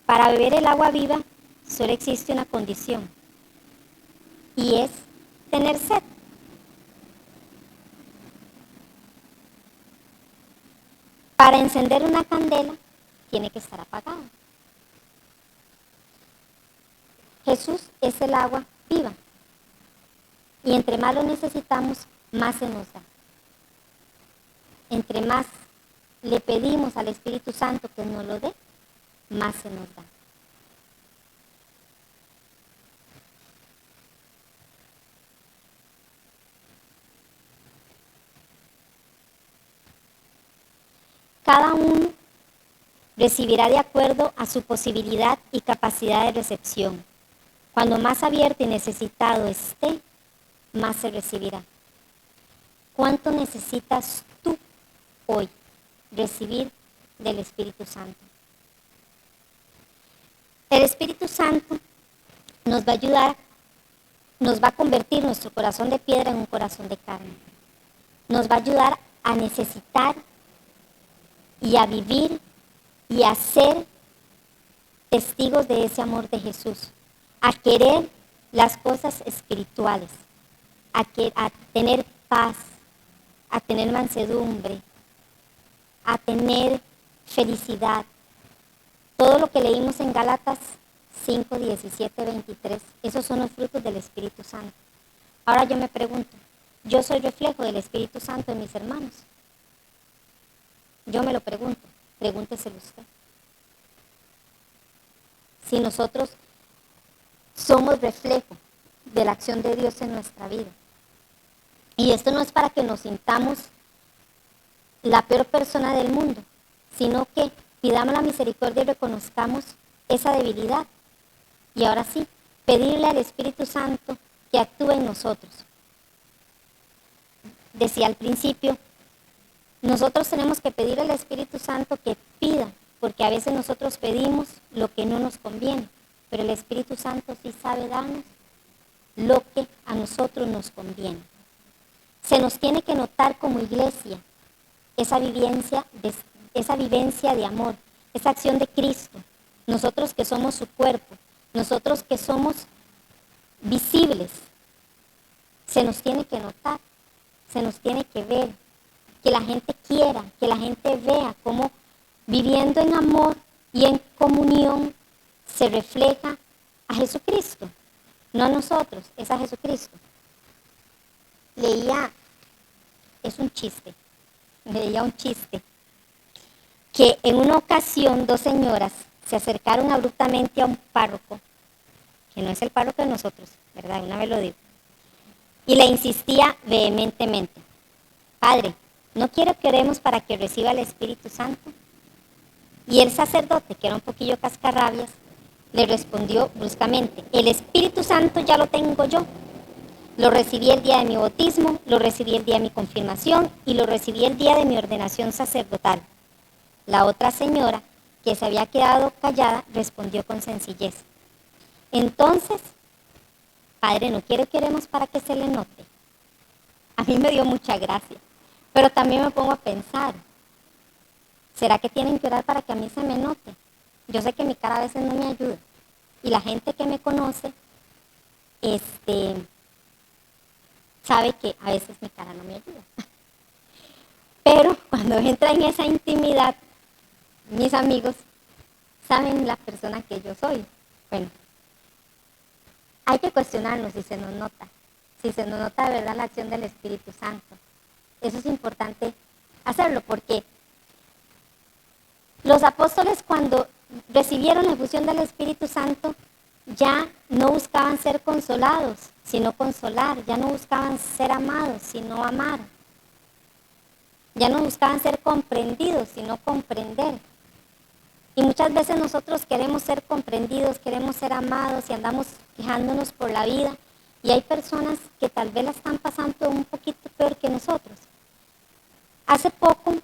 Para beber el agua viva solo existe una condición, y es tener sed. Para encender una candela tiene que estar apagada. Jesús es el agua viva, y entre más lo necesitamos, más se nos da. Entre más le pedimos al Espíritu Santo que nos lo dé, más se nos da. Cada uno recibirá de acuerdo a su posibilidad y capacidad de recepción. Cuando más abierto y necesitado esté, más se recibirá. ¿Cuánto necesitas tú hoy recibir del Espíritu Santo? El Espíritu Santo nos va a ayudar, nos va a convertir nuestro corazón de piedra en un corazón de carne. Nos va a ayudar a necesitar y a vivir y a ser testigos de ese amor de Jesús, a querer las cosas espirituales, a tener paz, a tener mansedumbre, a tener felicidad. Todo lo que leímos en Gálatas 5, 17, 23, esos son los frutos del Espíritu Santo. Ahora yo me pregunto, ¿yo soy reflejo del Espíritu Santo en mis hermanos? Yo me lo pregunto, pregúnteselo usted. Si nosotros somos reflejo de la acción de Dios en nuestra vida. Y esto no es para que nos sintamos la peor persona del mundo, sino que pidamos la misericordia y reconozcamos esa debilidad. Y ahora sí, pedirle al Espíritu Santo que actúe en nosotros. Decía al principio, nosotros tenemos que pedirle al Espíritu Santo que pida, porque a veces nosotros pedimos lo que no nos conviene, pero el Espíritu Santo sí sabe darnos lo que a nosotros nos conviene. Se nos tiene que notar como iglesia esa vivencia de amor, esa acción de Cristo. Nosotros que somos su cuerpo, nosotros que somos visibles, se nos tiene que notar, se nos tiene que ver, que la gente quiera, que la gente vea cómo viviendo en amor y en comunión se refleja a Jesucristo, no a nosotros, es a Jesucristo. Leía un chiste, que en una ocasión dos señoras se acercaron abruptamente a un párroco, que no es el párroco de nosotros, ¿verdad? Una vez lo digo. y le insistía vehementemente: Padre, ¿no quiero que oremos para que reciba el Espíritu Santo? Y el sacerdote, que era un poquillo cascarrabias, le respondió bruscamente: el Espíritu Santo ya lo tengo yo. Lo recibí el día de mi bautismo, lo recibí el día de mi confirmación y lo recibí el día de mi ordenación sacerdotal. La otra señora, que se había quedado callada, respondió con sencillez: entonces, Padre, ¿no quiere que oremos para que se le note? A mí me dio mucha gracia, pero también me pongo a pensar, ¿será que tienen que orar para que a mí se me note? Yo sé que mi cara a veces no me ayuda y la gente que me conoce, sabe que a veces mi cara no me ayuda. Pero cuando entra en esa intimidad, mis amigos saben la persona que yo soy. Bueno, hay que cuestionarnos si se nos nota de verdad la acción del Espíritu Santo. Eso es importante hacerlo porque los apóstoles, cuando recibieron la efusión del Espíritu Santo, ya no buscaban ser consolados, sino consolar. Ya no buscaban ser amados, sino amar. Ya no buscaban ser comprendidos, sino comprender. Y muchas veces nosotros queremos ser comprendidos, queremos ser amados y andamos quejándonos por la vida. Y hay personas que tal vez la están pasando un poquito peor que nosotros. Hace poco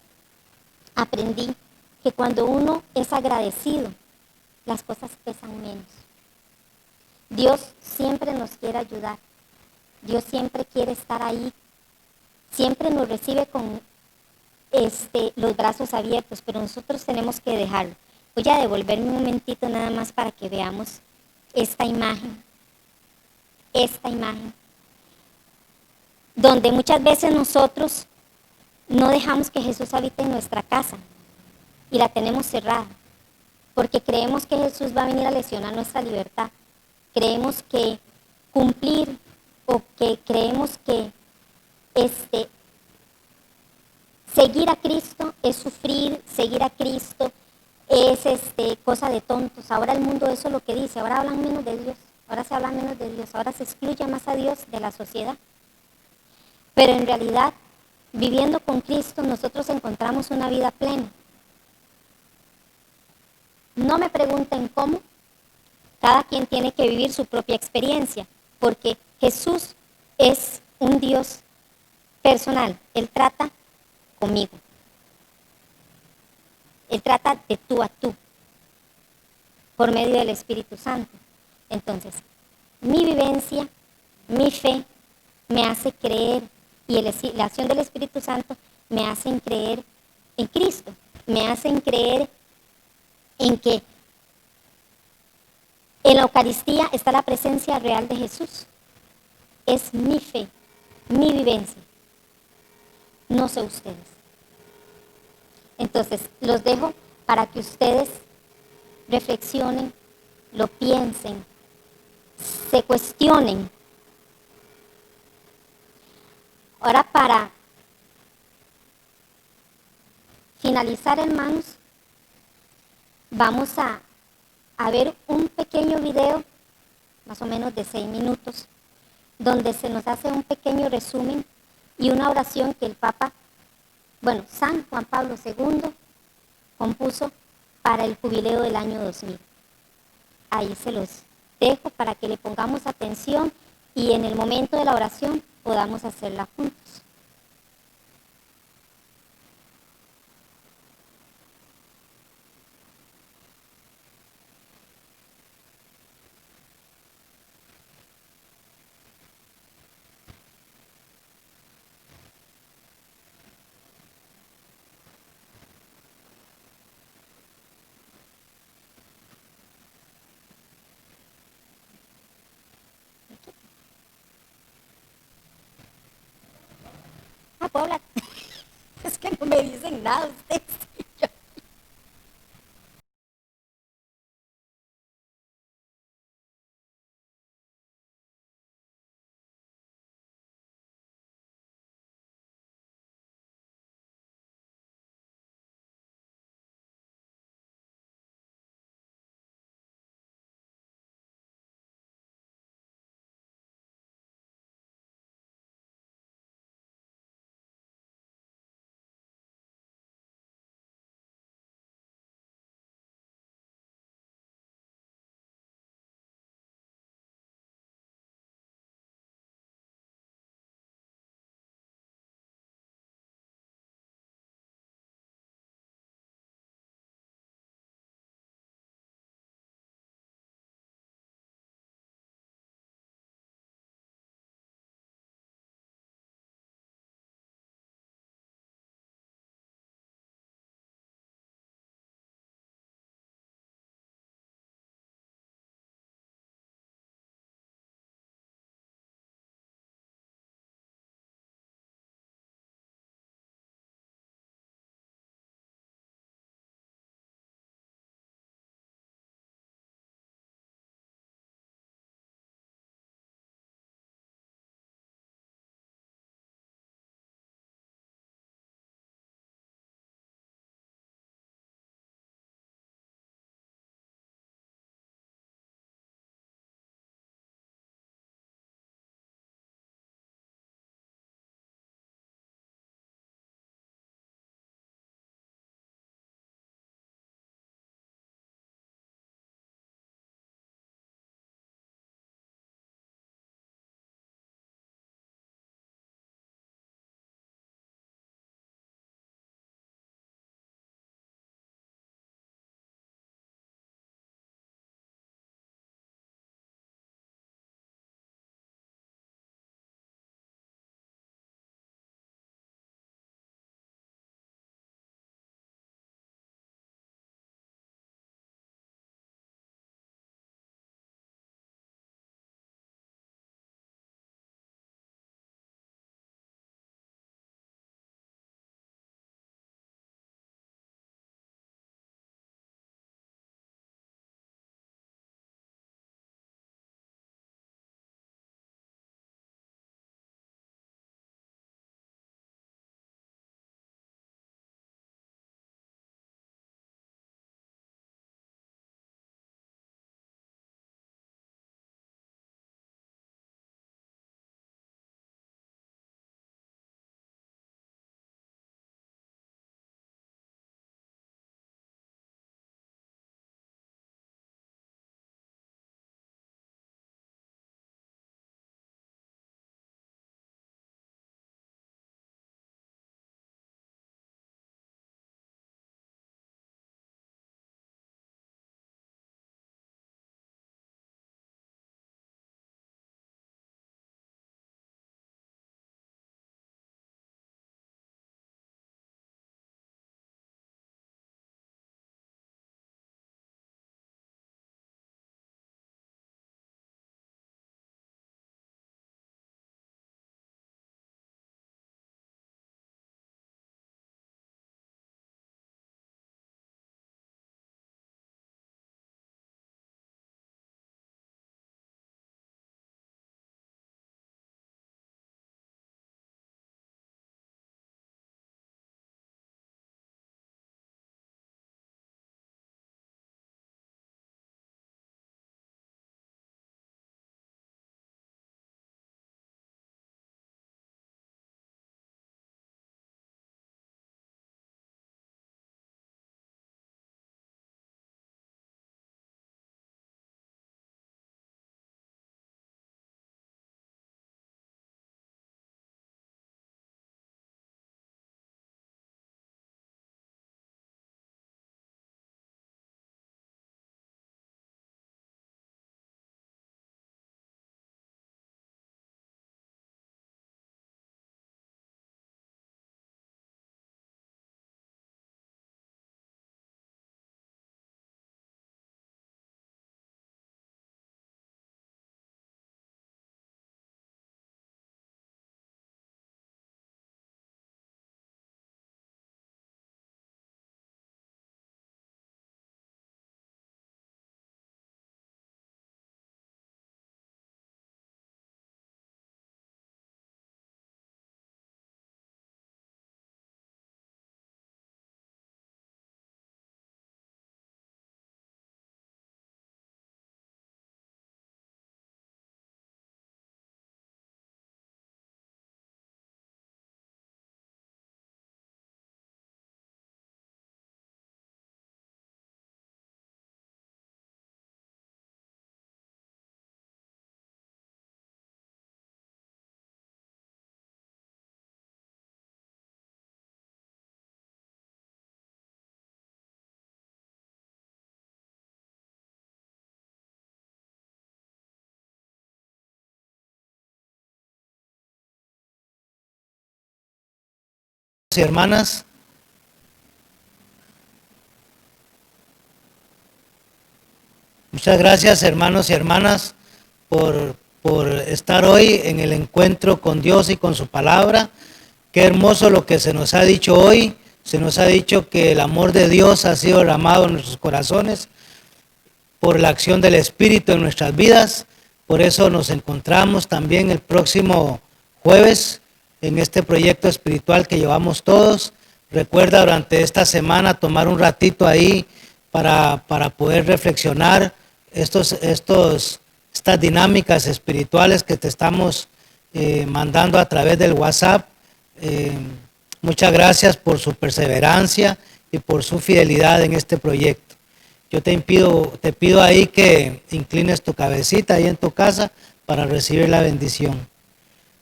aprendí que cuando uno es agradecido, las cosas pesan menos. Dios siempre nos quiere ayudar. Dios siempre quiere estar ahí. Siempre nos recibe con los brazos abiertos, pero nosotros tenemos que dejarlo. Voy a devolverme un momentito nada más para que veamos esta imagen, donde muchas veces nosotros no dejamos que Jesús habite en nuestra casa y la tenemos cerrada, porque creemos que Jesús va a venir a lesionar nuestra libertad. Creemos que cumplir o que creemos que seguir a Cristo es sufrir, seguir a Cristo es cosa de tontos. Ahora el mundo eso es lo que dice, ahora hablan menos de Dios, ahora se habla menos de Dios, ahora se excluye más a Dios de la sociedad. Pero en realidad, viviendo con Cristo, nosotros encontramos una vida plena. No me pregunten cómo, cada quien tiene que vivir su propia experiencia, porque Jesús es un Dios personal, Él trata conmigo. Él trata de tú a tú, por medio del Espíritu Santo. Entonces, mi vivencia, mi fe, me hace creer, y la acción del Espíritu Santo me hacen creer en Cristo, me hacen creer en que en la Eucaristía está la presencia real de Jesús. Es mi fe, mi vivencia, no sé ustedes. Entonces, los dejo para que ustedes reflexionen, lo piensen, se cuestionen. Ahora, para finalizar, hermanos, vamos a ver un pequeño video, más o menos de 6 minutos, donde se nos hace un pequeño resumen y una oración que el Papa, San Juan Pablo II, compuso para el jubileo del año 2000. Ahí se los dejo para que le pongamos atención y en el momento de la oración podamos hacerla juntos. ¿Puedo hablar? Es que no me dicen nada ustedes. y hermanas. Muchas gracias, hermanos y hermanas, por estar hoy en el encuentro con Dios y con su palabra. Qué hermoso lo que se nos ha dicho hoy. Se nos ha dicho que el amor de Dios ha sido derramado en nuestros corazones por la acción del Espíritu en nuestras vidas. Por eso nos encontramos también el próximo jueves en este proyecto espiritual que llevamos todos. Recuerda durante esta semana tomar un ratito ahí para poder reflexionar estas dinámicas espirituales que te estamos mandando a través del WhatsApp. Muchas gracias por su perseverancia y por su fidelidad en este proyecto. Yo te pido ahí que inclines tu cabecita ahí en tu casa para recibir la bendición.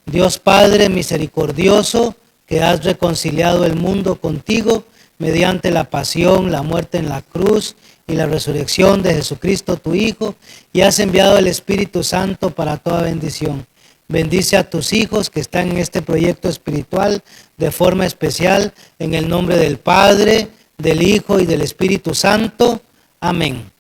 Dios Padre misericordioso, que has reconciliado el mundo contigo mediante la pasión, la muerte en la cruz y la resurrección de Jesucristo tu Hijo, y has enviado el Espíritu Santo para toda bendición. Bendice a tus hijos que están en este proyecto espiritual de forma especial, en el nombre del Padre, del Hijo y del Espíritu Santo. Amén.